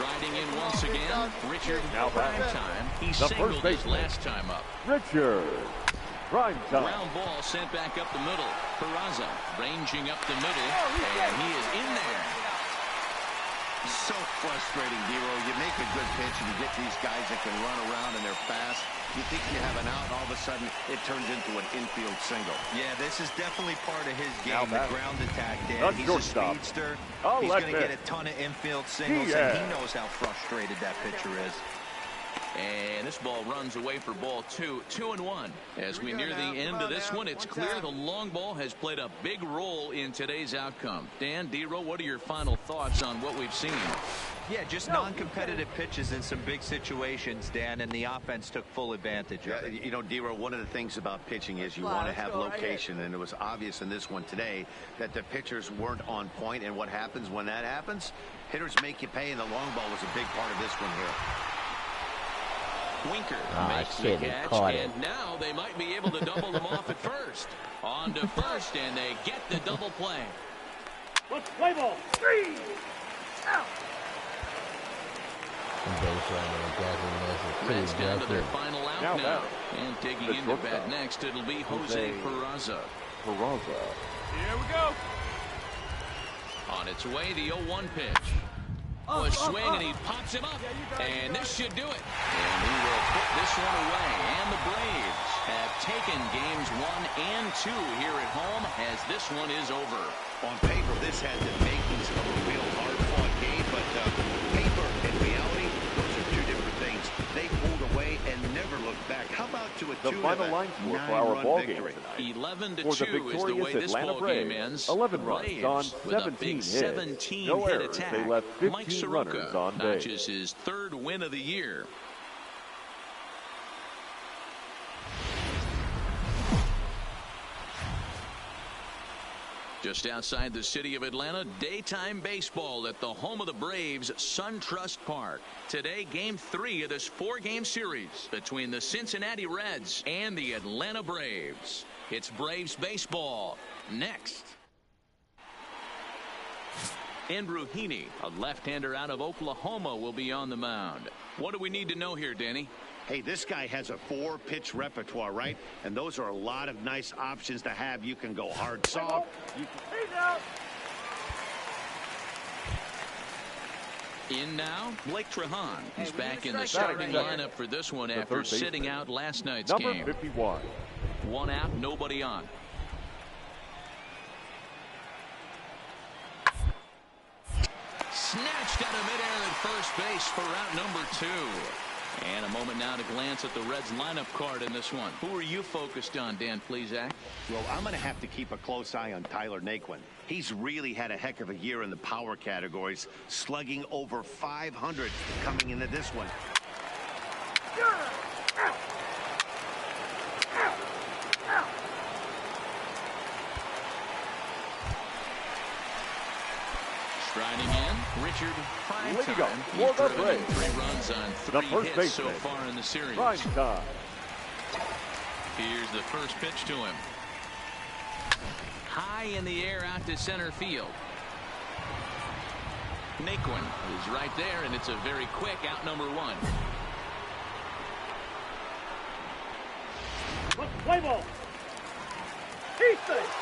Riding in once again, Richard. Now Primetime. He singled his last time up. Richard. Primetime. Ground ball sent back up the middle. Peraza ranging up the middle, and he is in there. So frustrating, Dero. You make a good pitch and you get these guys that can run around and they're fast. You think you have an out, and all of a sudden it turns into an infield single. Yeah, this is definitely part of his game, the ground attack, Dan. He's a speedster. He's going to get a ton of infield singles, and he knows how frustrated that pitcher is. And this ball runs away for ball 2, 2-1. As we near the end of this one, it's clear the long ball has played a big role in today's outcome. Dan, Dero, what are your final thoughts on what we've seen? Yeah, just non-competitive pitches in some big situations, Dan, and the offense took full advantage of it. You know, Dero, one of the things about pitching is you want to have location, and it was obvious in this one today that the pitchers weren't on point, and what happens when that happens? Hitters make you pay, and the long ball was a big part of this one here. Winker makes the catch, and now they might be able to double them off at first. On to first, and they get the double play. Let's play ball. 3 out. Reds down to their final out now. And digging into bat next, it'll be Jose Peraza. Here we go. On its way, the 0-1 pitch. A swing, and he pops him up. And this should do it. And he will put this one away. And the Braves have taken games 1 and 2 here at home, as this one is over. On paper, this had the makings of a real hard-fought game, but paper and reality, those are two different things. They pulled away and never looked back. How about to a 2-9-run victory? 11-2 is the way this ball game ends. 11 runs on 17 hits. 17-hit attack. They left 15 Mike Soroka runners on base. notches his 3rd win of the year. Just outside the city of Atlanta, daytime baseball at the home of the Braves, SunTrust Park. Today, Game 3 of this 4-game series between the Cincinnati Reds and the Atlanta Braves. It's Braves baseball next. Andrew Heaney, a left-hander out of Oklahoma, will be on the mound. What do we need to know here, Danny? Hey, this guy has a 4-pitch repertoire, right? And those are a lot of nice options to have. You can go hard, soft. In now, Blake Trahan. He's back in the starting lineup for this one after sitting out last night's game. Number 51. 1 out, nobody on. Snatched out of midair at first base for route number 2. And a moment now to glance at the Reds lineup card in this one. Who are you focused on, Dan Plesac? Well, I'm going to have to keep a close eye on Tyler Naquin. He's really had a heck of a year in the power categories, slugging over 500 coming into this one. Striding in, Richard Primetime. He's driven 3 runs on 3 hits so far in the series. Primetime. Here's the first pitch to him. High in the air out to center field. Naquin is right there, and it's a very quick out number 1. Let's play ball. He's safe.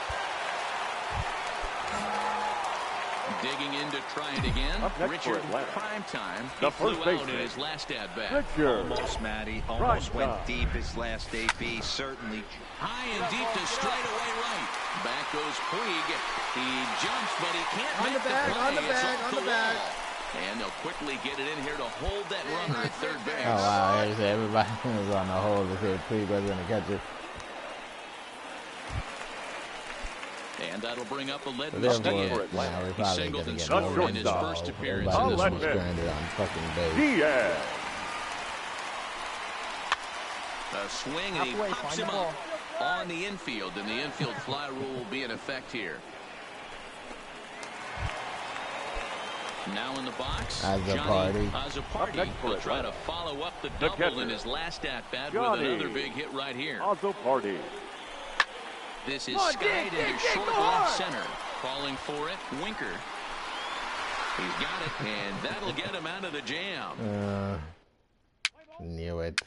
digging in to try it again. Richard, Primetime. He flew out in his last at-bat. Almost, Matty. Almost went deep his last AB. Certainly. High and deep to straightaway right. Back goes Puig. He jumps, but he can't make the play. On the bag, on the bag. And they'll quickly get it in here to hold that runner at third base. Oh, wow. Everybody was on the hold to see if Puig was going to catch it. And that'll bring up a lead mistake. He singled and scored in his first appearance in this one. Stranded on fucking base. Diaz. A swing, and he pops him up on the infield, and the infield fly rule will be in effect here. Now in the box, Johnny Azzopardi will try to follow up the double in his last at-bat with another big hit right here. Azzopardi. This is skied into short left center. Calling for it, Winker. He's got it, and that'll get him out of the jam. Knew it.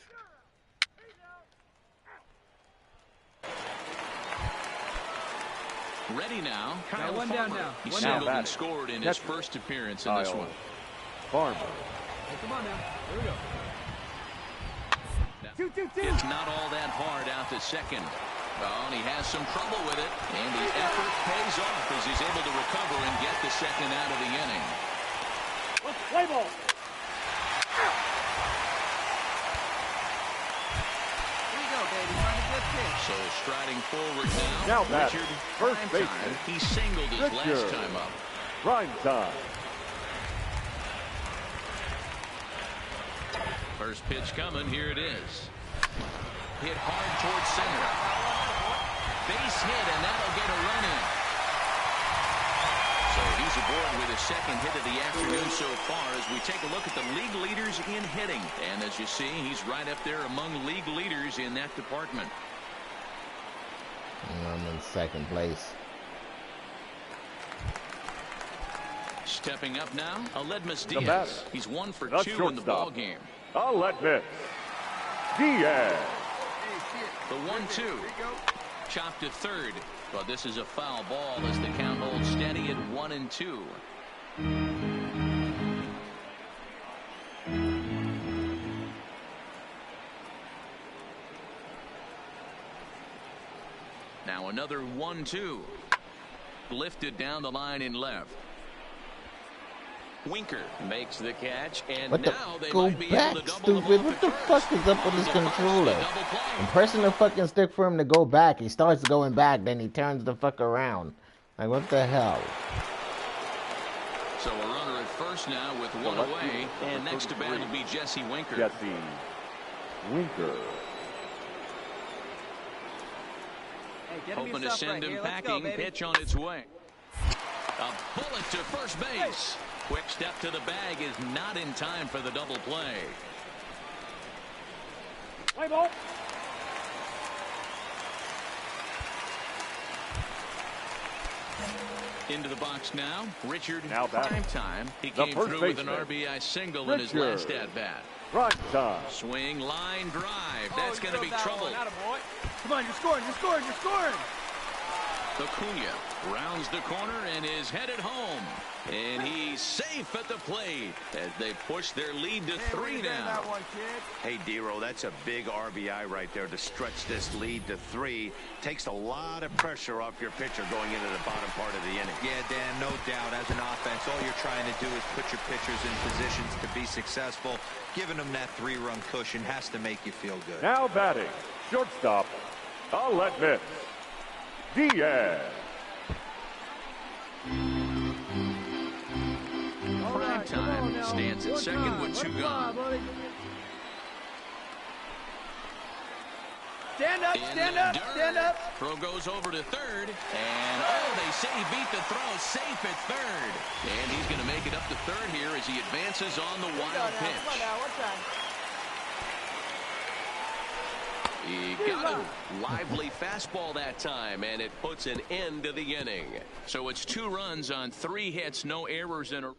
Ready now. Kyle one down now. He singled and scored in his first appearance in this one. Farmer. Hey, come on now. Here we go. It's not all that hard out to second. Oh, and he has some trouble with it, and the effort pays off as he's able to recover and get the second out of the inning. Play ball. Here you go, baby. Find a good pitch. So striding forward now, Richard, first base. He singled his last time up. Primetime. First pitch coming, here it is. Hit hard towards center. Base hit, and that'll get a run in. So he's aboard with his second hit of the afternoon so far as we take a look at the league leaders in hitting. And as you see, he's right up there among league leaders in that department. I'm in second place. Stepping up now, Aledmus Diaz. He's 1 for 2 in the ball game. Aledmus Diaz. The 1-2. Chopped to third, but this is a foul ball as the count holds steady at 1-2. Now another 1-2. Lifted down the line in left. Winker makes the catch, and now they might be able to double stupid. What the fuck is up with this controller? I'm pressing the fucking stick for him to go back. He starts going back, then he turns the fuck around. Like, what the hell? So a runner at first now with one away, and next to bat will be Jesse Winker. Jesse Winker. Hey, hoping to send him packing. Pitch on its way. A bullet to first base. Quick step to the bag is not in time for the double play. Play ball. Into the box now. Richard, now Primetime. He came through with an RBI single in his last at-bat. Primetime. Swing, line, drive. That's going to be trouble. Come on, you're scoring, you're scoring, you're scoring. Acuna rounds the corner and is headed home. And he's safe at the plate as they push their lead to 3 now. Hey, D-Row, that's a big RBI right there to stretch this lead to 3. Takes a lot of pressure off your pitcher going into the bottom part of the inning. Yeah, Dan, no doubt. As an offense, all you're trying to do is put your pitchers in positions to be successful. Giving them that 3-run cushion has to make you feel good. Now batting, shortstop, Aledmus Diaz. Primetime stands at second with 2 gone. Stand up, stand up, stand up. Throw goes over to third, and they say he beat the throw, safe at third. And he's going to make it up to third here as he advances on the wild pitch. Come on now, one time. He got a lively fastball that time, and it puts an end to the inning. So it's 2 runs on 3 hits, no errors in a...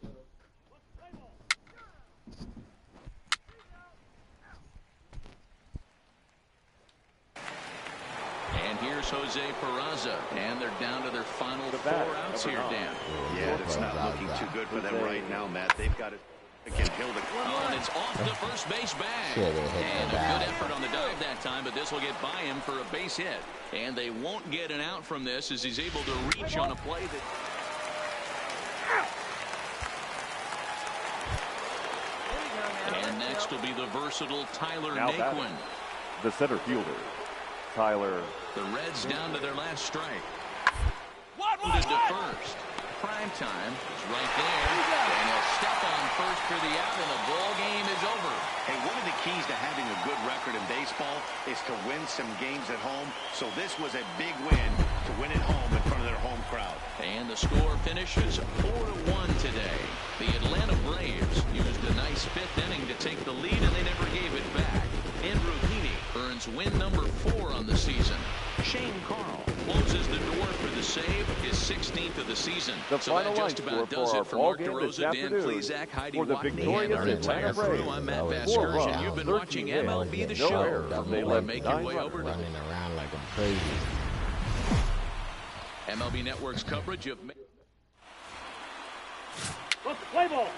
And here's Here's Jose Peraza, and they're down to their final 4 outs here, Dan. Yeah, it's not looking too good for them right now, Matt. They've got it. Oh, and it's off the first base bag. And a good effort on the dive that time, but this will get by him for a base hit. And they won't get an out from this as he's able to reach on a play that... And next will be the versatile Tyler Naquin. The center fielder, Tyler. The Reds down to their last strike. To first. Primetime is right there, and he'll step on first for the out, and the ball game is over. Hey, one of the keys to having a good record in baseball is to win some games at home. So this was a big win to win at home in front of their home crowd. And the score finishes 4-1 today. The Atlanta Braves used a nice 5th inning to take the lead, and they never gave it back. Andrew Heaney earns win number 4 on the season. Shane Carl closes the door for the save, his 16th of the season. The so final that just about does it for Mark DeRosa, Dan Plesac, Heidi Watney, and our entire crew. I'm Matt Vasgersian, and you've been watching MLB The Show. For more, make your way over to running around like I'm crazy. MLB Network's coverage of... Let's play ball.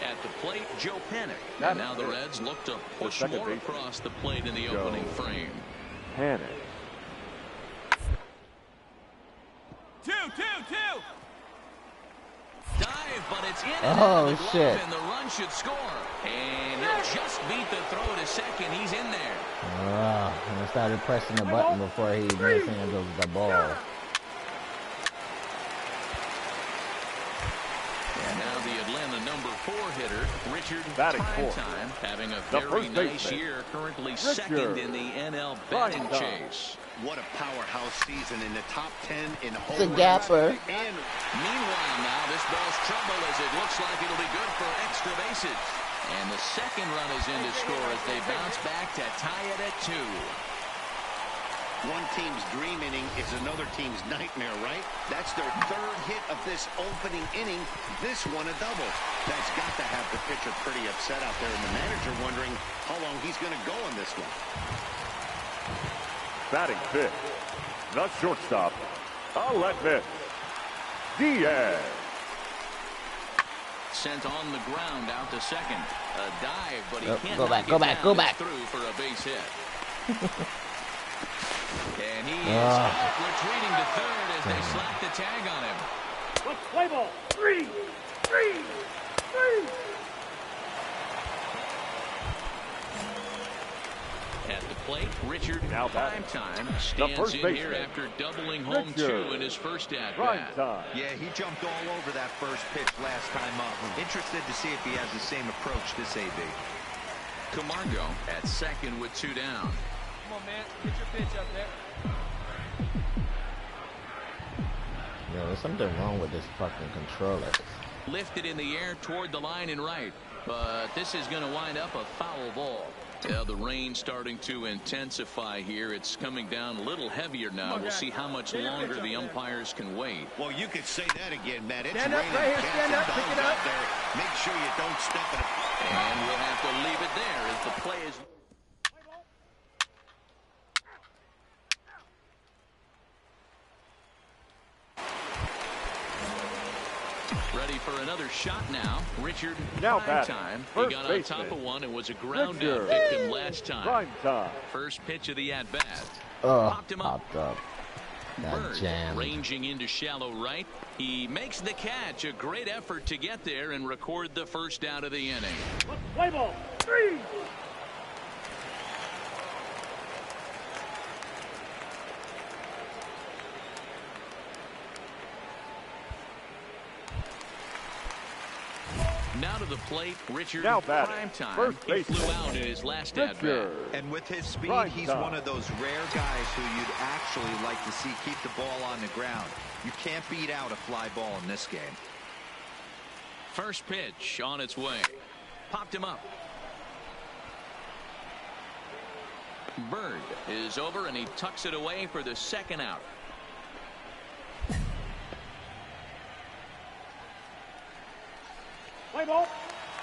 At the plate, Joe Panik. And now the Reds look to push more across the plate in the opening frame. Panik. 2-2-2. Dive, but it's in. Oh, shit. And the run should score. And he'll just beat the throw to second. He's in there. And I started pressing the button before he mishandled the ball. And now the Atlanta number 4 hitter, Richard Primetime, having a very nice year, currently second in the NL batting chase. What a powerhouse season in the top 10 in home runs. It's a gapper. And meanwhile now, this ball's trouble as it looks like it'll be good for extra bases. And the second run is in to score as they bounce back to tie it at 2. One team's dream inning is another team's nightmare, right? That's their 3rd hit of this opening inning. This one a double. That's got to have the pitcher pretty upset out there, and the manager wondering how long he's going to go on this one. Batting 5th, the shortstop, Aletmith Diaz. Sent on the ground out to second. A dive, but he can't go back. Through for a base hit. And he is retreating to third as they slap the tag on him. Let's play ball. 3. At the plate, Richard Primetime stands in here after doubling home 2 in his first at-bat. Yeah, he jumped all over that first pitch last time up. Interested to see if he has the same approach this AB. Camargo at second with 2 down. Come on, man. Get your pitch up there. Yo, there's something wrong with this fucking controller. Lifted in the air toward the line and right. But this is going to wind up a foul ball. Yeah, the rain starting to intensify here. It's coming down a little heavier now. We'll see how much longer the umpires can wait. Well, you could say that again, Matt. It's stand up right here. Stand up. Pick it up. There. Make sure you don't step in it. And we'll have to leave it there as the play is... Ready for another shot now. Richard Primetime. He got on top of one and was a ground out victim last time. First pitch of the at-bat. Popped him up. Bird ranging into shallow right. He makes the catch. A great effort to get there and record the first out of the inning. Let's play ball. 3. Now to the plate, Richard Primetime. He flew out in his last at-bat. And with his speed, he's one of those rare guys who you'd actually like to see keep the ball on the ground. You can't beat out a fly ball in this game. First pitch on its way. Popped him up. Bird is over, and he tucks it away for the second out. Play ball.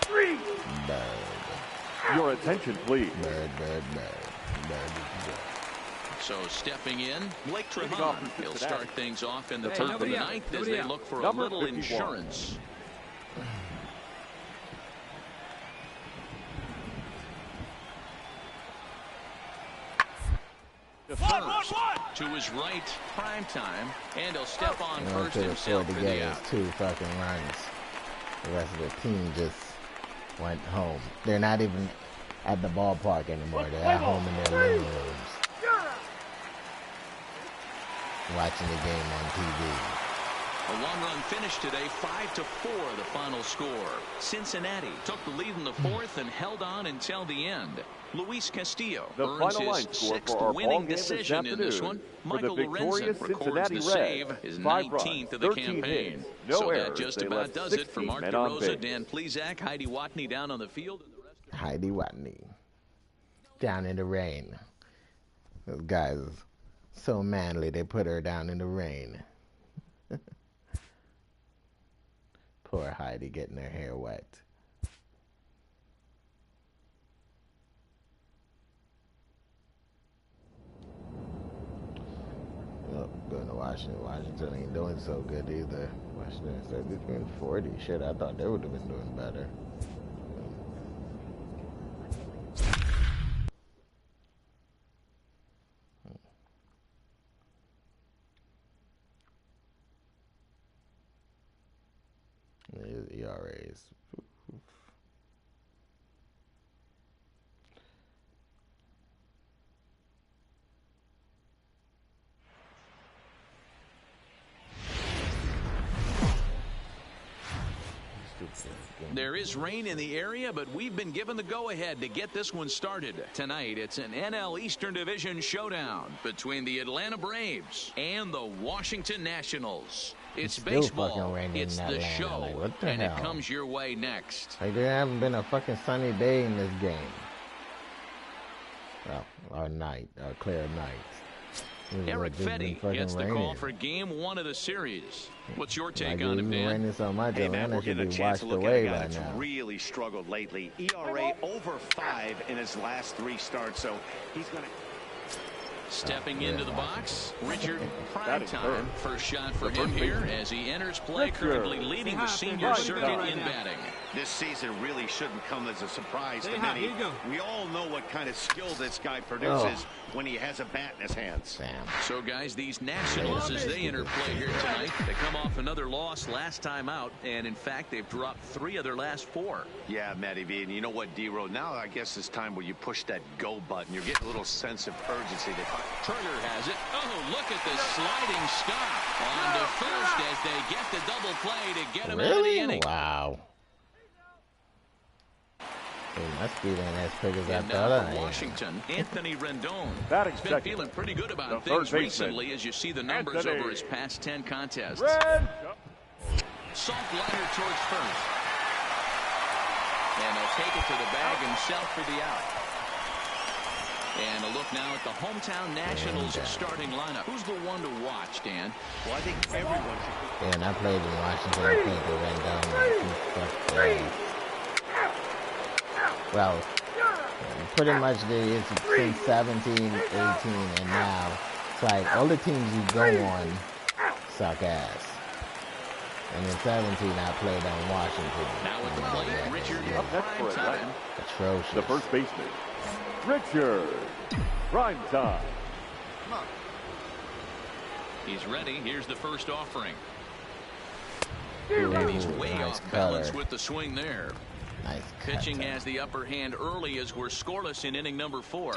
3. Your attention, please. So stepping in, Blake Trahan. He'll start things off in the top of the ninth as they look for a little insurance. The first to his right, Primetime, and he'll step on first himself for the out. 2 fucking runs. The rest of the team just went home. They're not even at the ballpark anymore. They're at home in their living rooms, watching the game on TV. A one-run finish today, 5-4 the final score. Cincinnati took the lead in the fourth and held on until the end. Luis Castillo earns his 6th winning decision in this one. Michael Lorenzen records the save, his 19th of the campaign. So that just about does it for Mark DeRosa, Dan Plesac, Heidi Watney down on the field. Heidi Watney down in the rain. Those guys are so manly, they put her down in the rain. Poor Heidi getting her hair wet. Oh, going to Washington. Washington ain't doing so good either. Washington said they're doing 40. Shit, I thought they would have been doing better. His ERA is There is rain in the area, but we've been given the go-ahead to get this one started. Tonight, it's an NL Eastern Division showdown between the Atlanta Braves and the Washington Nationals. It's baseball, it's the show, like, and it comes your way next. Like, there haven't been a fucking sunny day in this game. Well, or night, or clear night. Eric Fetty gets the call for game 1 of the series. What's your take on him, Dan? Raining so much, hey, man, we're getting a chance to look at a guy that's really struggled lately. ERA over 5 in his last 3 starts, so he's going to... Stepping into the box, Richard Primetime. First shot for him here as he enters play, currently leading the senior circuit in batting. This season really shouldn't come as a surprise to many. We all know what kind of skill this guy produces when he has a bat in his hands. So, guys, these Nationals, as they enter play here tonight, they come off another loss last time out, and, in fact, they've dropped 3 of their last 4. Yeah, Matty V, and you know what, D-Row? Now I guess it's time where you push that go button. You're getting a little sense of urgency. Turner has it. Oh, look at the sliding stop on to first as they get the double play to get him out of the inning. Wow. It must be then as quick as I thought. Washington, Anthony Rendon. He's been feeling pretty good about things recently as you see the numbers over his past 10 contests. Soft liner towards first. And they'll take it to the bag himself for the out. And a look now at the hometown Nationals starting lineup. Who's the one to watch, Dan? Well, I think everyone should. And I played in Washington. I think they went down. Well, pretty much it's since 17, 18, and now it's like all the teams you go on suck ass. And in 17, I played on Washington. Now with the plate, Richard up next for Atlanta. Atrocious. The first baseman, Richard Primetime. He's ready. Here's the first offering. Ooh, and he's way nice off balance with the swing there. Nice Pitching has the upper hand early as we're scoreless in inning number 4.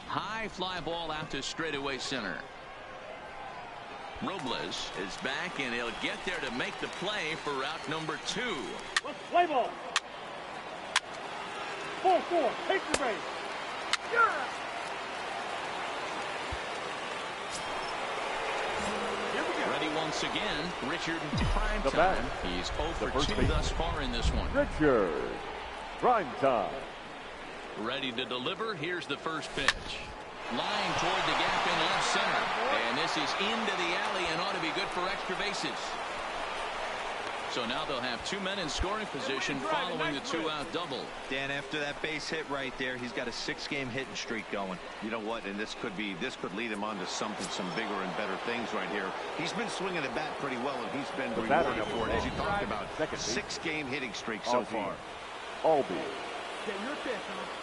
High fly ball out to straightaway center. Robles is back, and he'll get there to make the play for route number 2. Play ball. 4-4. Take the base. Ready once again, Richard Primetime. He's 0 for 2 thus far in this one. Richard Primetime. Ready to deliver. Here's the first pitch. Line toward the gap in left center. And this is into the alley and ought to be good for extra bases. So now they'll have 2 men in scoring position following the 2-out double. Dan, after that base hit right there, he's got a 6-game hitting streak going. You know what? And this could lead him on to some bigger and better things right here. He's been swinging the bat pretty well, and he's been rewarded for it, as you talked about. 6-game hitting streak so far. Albee. Get your pitch, huh?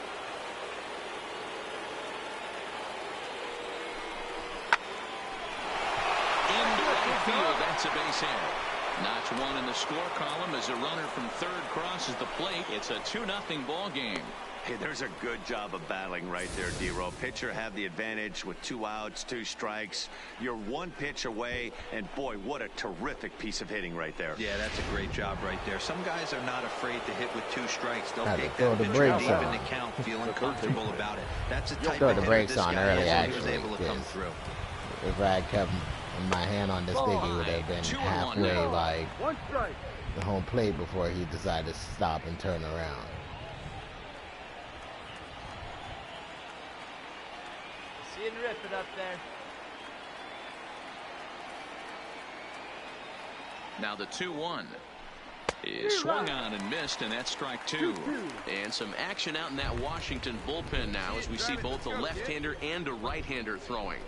Into right field, that's a base hit. Notch 1 in the score column as a runner from third crosses the plate. It's a 2-0 ball game. Hey, there's a good job of battling right there, D-Row. Pitcher have the advantage with 2 outs, 2 strikes. You're 1 pitch away, and boy, what a terrific piece of hitting right there. Yeah, that's a great job right there. Some guys are not afraid to hit with 2 strikes. They'll take throw that the pitcher brakes deep on. in the count, feeling comfortable about it. That's the type Throw of the hitter brakes this on guy early, is, and he was actually, able to come yes. through. If I had kept my hand on this thing, he would have been halfway like the home plate before he decided to stop and turn around. See and rip it up there. Now the 2-1 is swung on and missed, and that's strike 2. And some action out in that Washington bullpen now as we see both a left-hander and a right-hander throwing.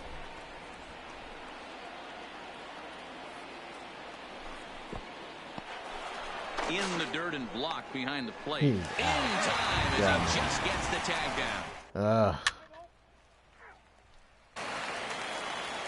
In the dirt and blocked behind the plate. In time as he just gets the tag down.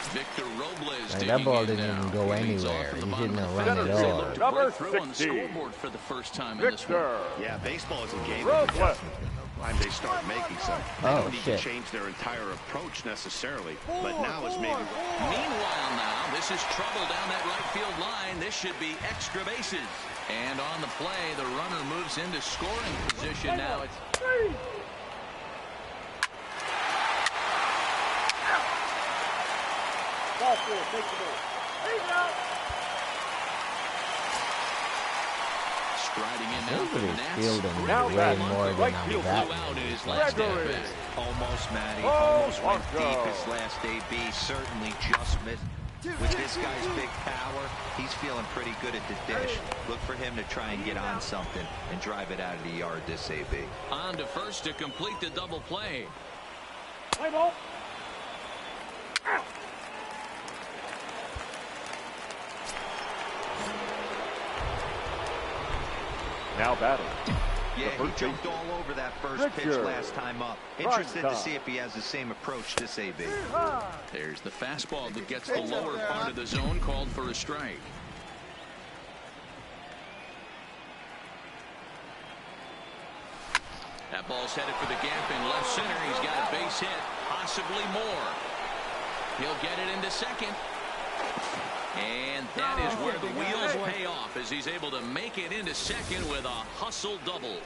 Victor Robles that ball didn't even go anywhere. He didn't run at all. Number on the scoreboard for the first time in this one. Yeah, baseball is a game of adjustment. Time they start making some. They don't need to change their entire approach necessarily, but now is maybe. Meanwhile, now this is trouble down that right field line. This should be extra bases. And on the play, the runner moves into scoring position. Now it's. Ball 4, take the ball. He's out. Striding in now for the Nats. Fielding way more than I'm out in his last at-bat. Almost, Matty. Almost went deep his last AB. Certainly just missed. With this guy's big power, he's feeling pretty good at the dish. Look for him to try and get on something and drive it out of the yard this AB. On to first to complete the double play. Play ball. Now batting. Yeah, he jumped all over that first pitch last time up. Interested to see if he has the same approach this AB. There's the fastball that gets the lower part of the zone, called for a strike. That ball's headed for the gap in left center. He's got a base hit, possibly more. He'll get it into second. And that is where the wheels pay off as he's able to make it into second with a hustle double.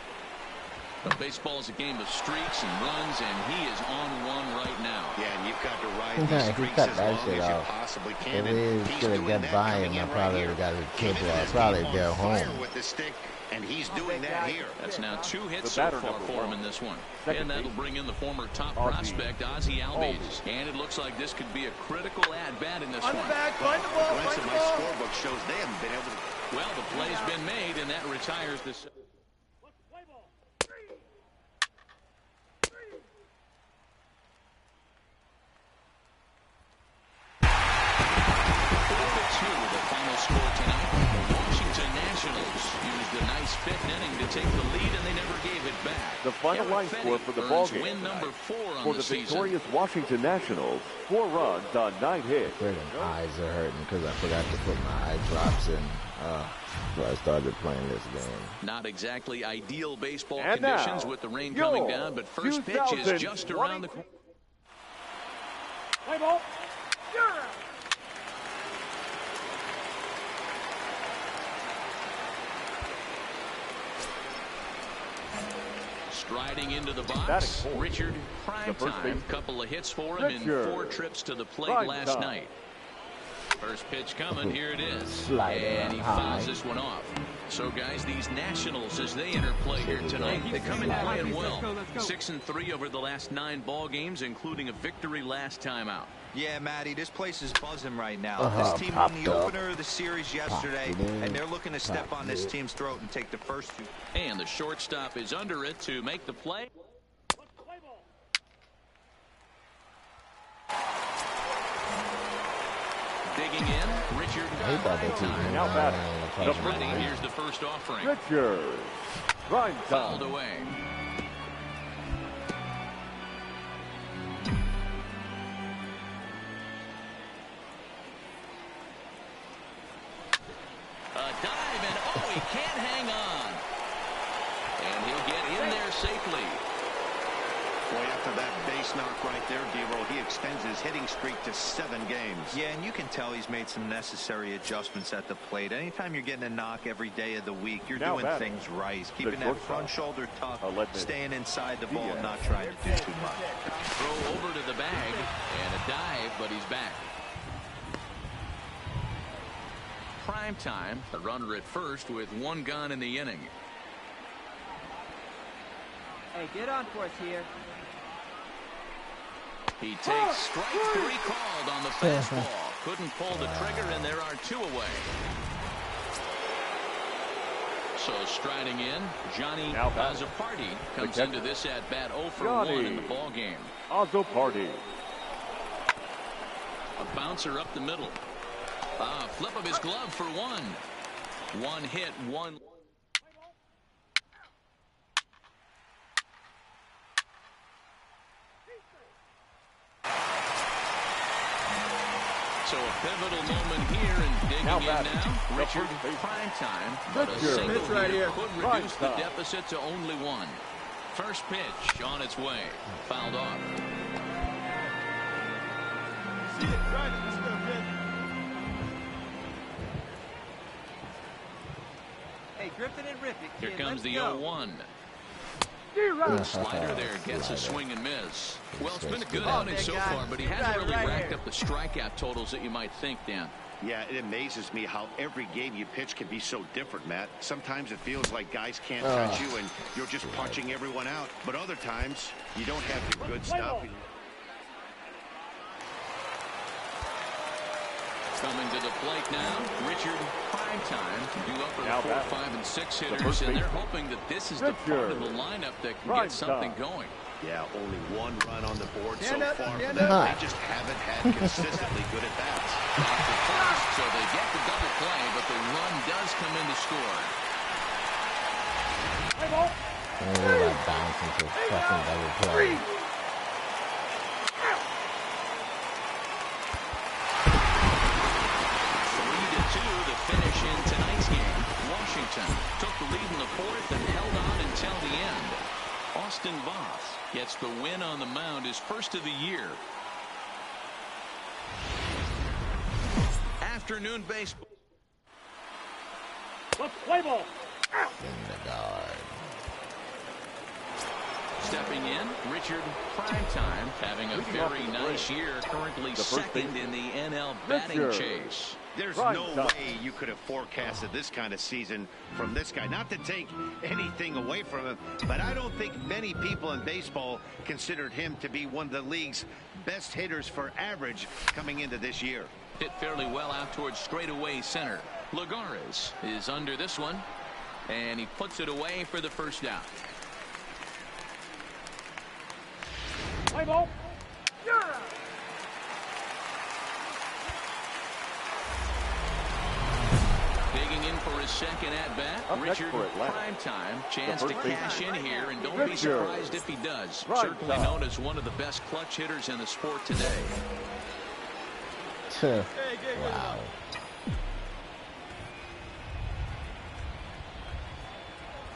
But baseball is a game of streaks and runs, and he is on one right now. Yeah, and you've got to ride these streaks as long as you possibly can. If he could have got by him, I probably would have got a triple. I'd probably go home. With the stick, and he's doing that here. That's now 2 hits so far for him in this one. And that'll bring in the former top prospect, Ozzie Albies. And it looks like this could be a critical at-bat in this one. Find the ball, find the my ball. scorebook shows they haven't been able to. Well, the play's been made, and that retires this. Take the lead, and they never gave it back. The final line score for the ball game win number 4 on for the victorious Washington Nationals. 4 runs on 9 hits. Friggin' eyes are hurting because I forgot to put my eye drops in. So I started playing this game. Not exactly ideal baseball conditions with the rain coming down, but first pitch is just around the corner. Play ball. You're out. Striding into the box, Richard Primetime. Couple of hits for him in 4 trips to the plate last night. First pitch coming, here it is. And he fouls this one off. So, guys, these Nationals, as they enter play here tonight, they come in playing well. 6-3 over the last 9 ball games, including a victory last time out. Yeah, Matty, this place is buzzing right now. This team won the opener of the series yesterday, and they're looking to step on this team's throat and take the first 2. And the shortstop is under it to make the play. Digging in, Richard. Now batting. Ready. Here's the first offering. Richard. Primetime. Fouled away. A dive, and oh, he can't hang on. And he'll get in there safely. Boy, after that base knock right there, D-Roll, he extends his hitting streak to 7 games. Yeah, and you can tell he's made some necessary adjustments at the plate. Anytime you're getting a knock every day of the week, you're now doing things right. Keeping that front shoulder tough, staying inside the ball, not trying to do too much. Throw over to the bag, and a dive, but he's back. Primetime, a runner at first with 1 gone in the inning. Hey, get on for us here. He takes strike 3 called on the fastball. Couldn't pull the trigger, and there are 2 away. So striding in, Johnny Azzopardi comes into this at bat 0 for 1 in the ball game. Azzopardi. A bouncer up the middle. Flip of his glove for 1. 1 hit, 1. So a pivotal moment here, and digging in now, Richard Primetime. But a single right here could reduce the deficit to only 1. First pitch on its way. Fouled off. See it, right. Let's go, kid. Hey, drift it and rip it, kid. Here comes the 0-1. Slider there gets a swing and miss. Well, it's been a good outing so far, but he hasn't really racked up the strikeout totals that you might think, Dan. Yeah, it amazes me how every game you pitch can be so different, Matt. Sometimes it feels like guys can't touch you and you're just punching everyone out. But other times, you don't have your good stuff. Coming to the plate now, Richard Primetime, due up for the 4, 5, and 6 hitters, and they're hoping that this is the part of the lineup that can get something going. Yeah, only 1 run on the board so far for them. They just haven't had consistently good at bats. After first, so they get the double play, but the run does come in to score. Bounce into fucking double play. Finish in tonight's game. Washington took the lead in the 4th and held on until the end. Austin Voth gets the win on the mound, his first of the year. Afternoon baseball. Let's play ball. In the guard. Stepping in, Richard Primetime, having a very nice year, currently 2nd in the NL batting chase. There's no way you could have forecasted this kind of season from this guy. Not to take anything away from him, but I don't think many people in baseball considered him to be one of the league's best hitters for average coming into this year. Hit fairly well out towards straightaway center. Lagares is under this one, and he puts it away for the first out. Play ball. Yeah. Digging in for his second at-bat, Richard Primetime. Chance to cash in here, and don't be surprised if he does. Certainly known as one of the best clutch hitters in the sport today. Wow.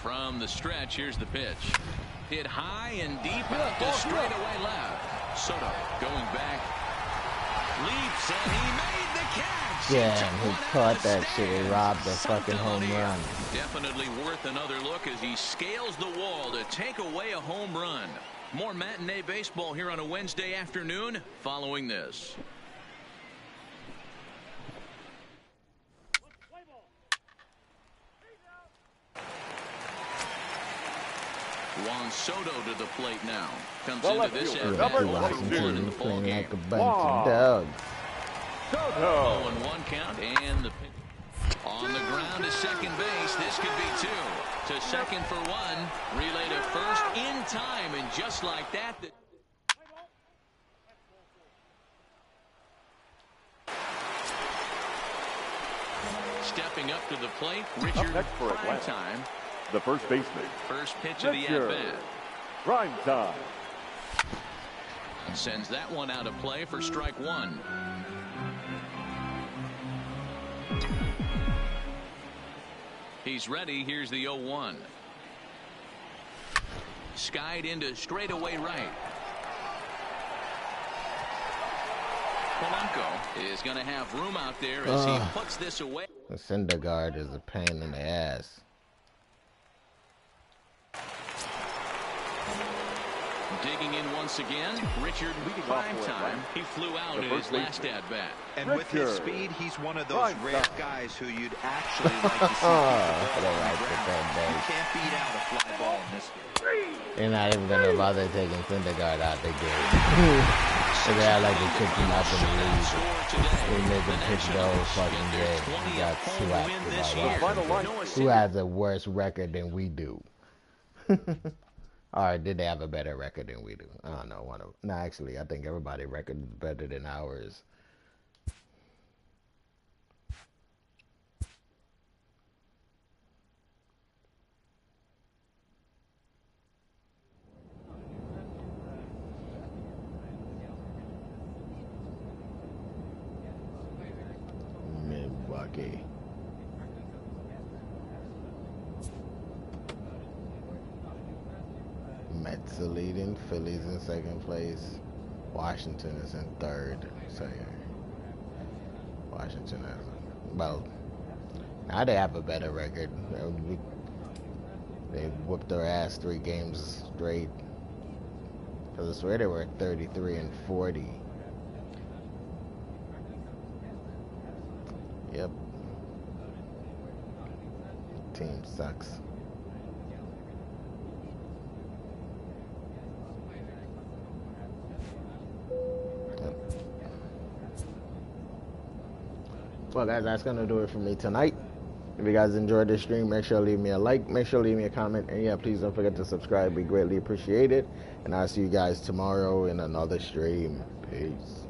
From the stretch, here's the pitch. Hit high and deep out to straightaway left. Soto going back. Leaps, and he made the catch. Damn, he caught that shit and robbed the fucking home run. Definitely worth another look as he scales the wall to take away a home run. More matinee baseball here on a Wednesday afternoon following this. Juan Soto to the plate now. Comes into this at-bat. Washington in the ball game. like a bunch of dogs. 0-1 count, and the pitch on the ground to second base. This could be two. To second for one. Relay to first in time, and just like that. Stepping up to the plate, Richard Primetime. The first baseman. First pitch of the at-bat. Primetime. Sends that one out of play for strike one. He's ready. Here's the 0-1. Skied into straightaway right. Polanco is going to have room out there as he puts this away. The Syndergaard is a pain in the ass. Digging in once again, Richard Primetime. He flew out in his last at-bat. And with his speed, he's one of those rare guys who you'd actually like to see You can't beat out a fly ball in this game. They're not even going to bother taking Syndergaard out the game. So they are like to kick him out in the league. They make him pitch the whole fucking game. He got swept by Washington. Who has a worse record than we do? Or did they have a better record than we do? I don't know. No, actually, I think everybody's record is better than ours. Milwaukee. Mets are leading, Phillies in second place, Washington is in third. So yeah, Washington has, well, now they have a better record. They whooped their ass 3 games straight. Because I swear they were at 33 and 40. Yep. Team sucks. Well, guys, that's going to do it for me tonight. If you guys enjoyed this stream, make sure to leave me a like. Make sure to leave me a comment. And, yeah, please don't forget to subscribe. We greatly appreciate it. And I'll see you guys tomorrow in another stream. Peace.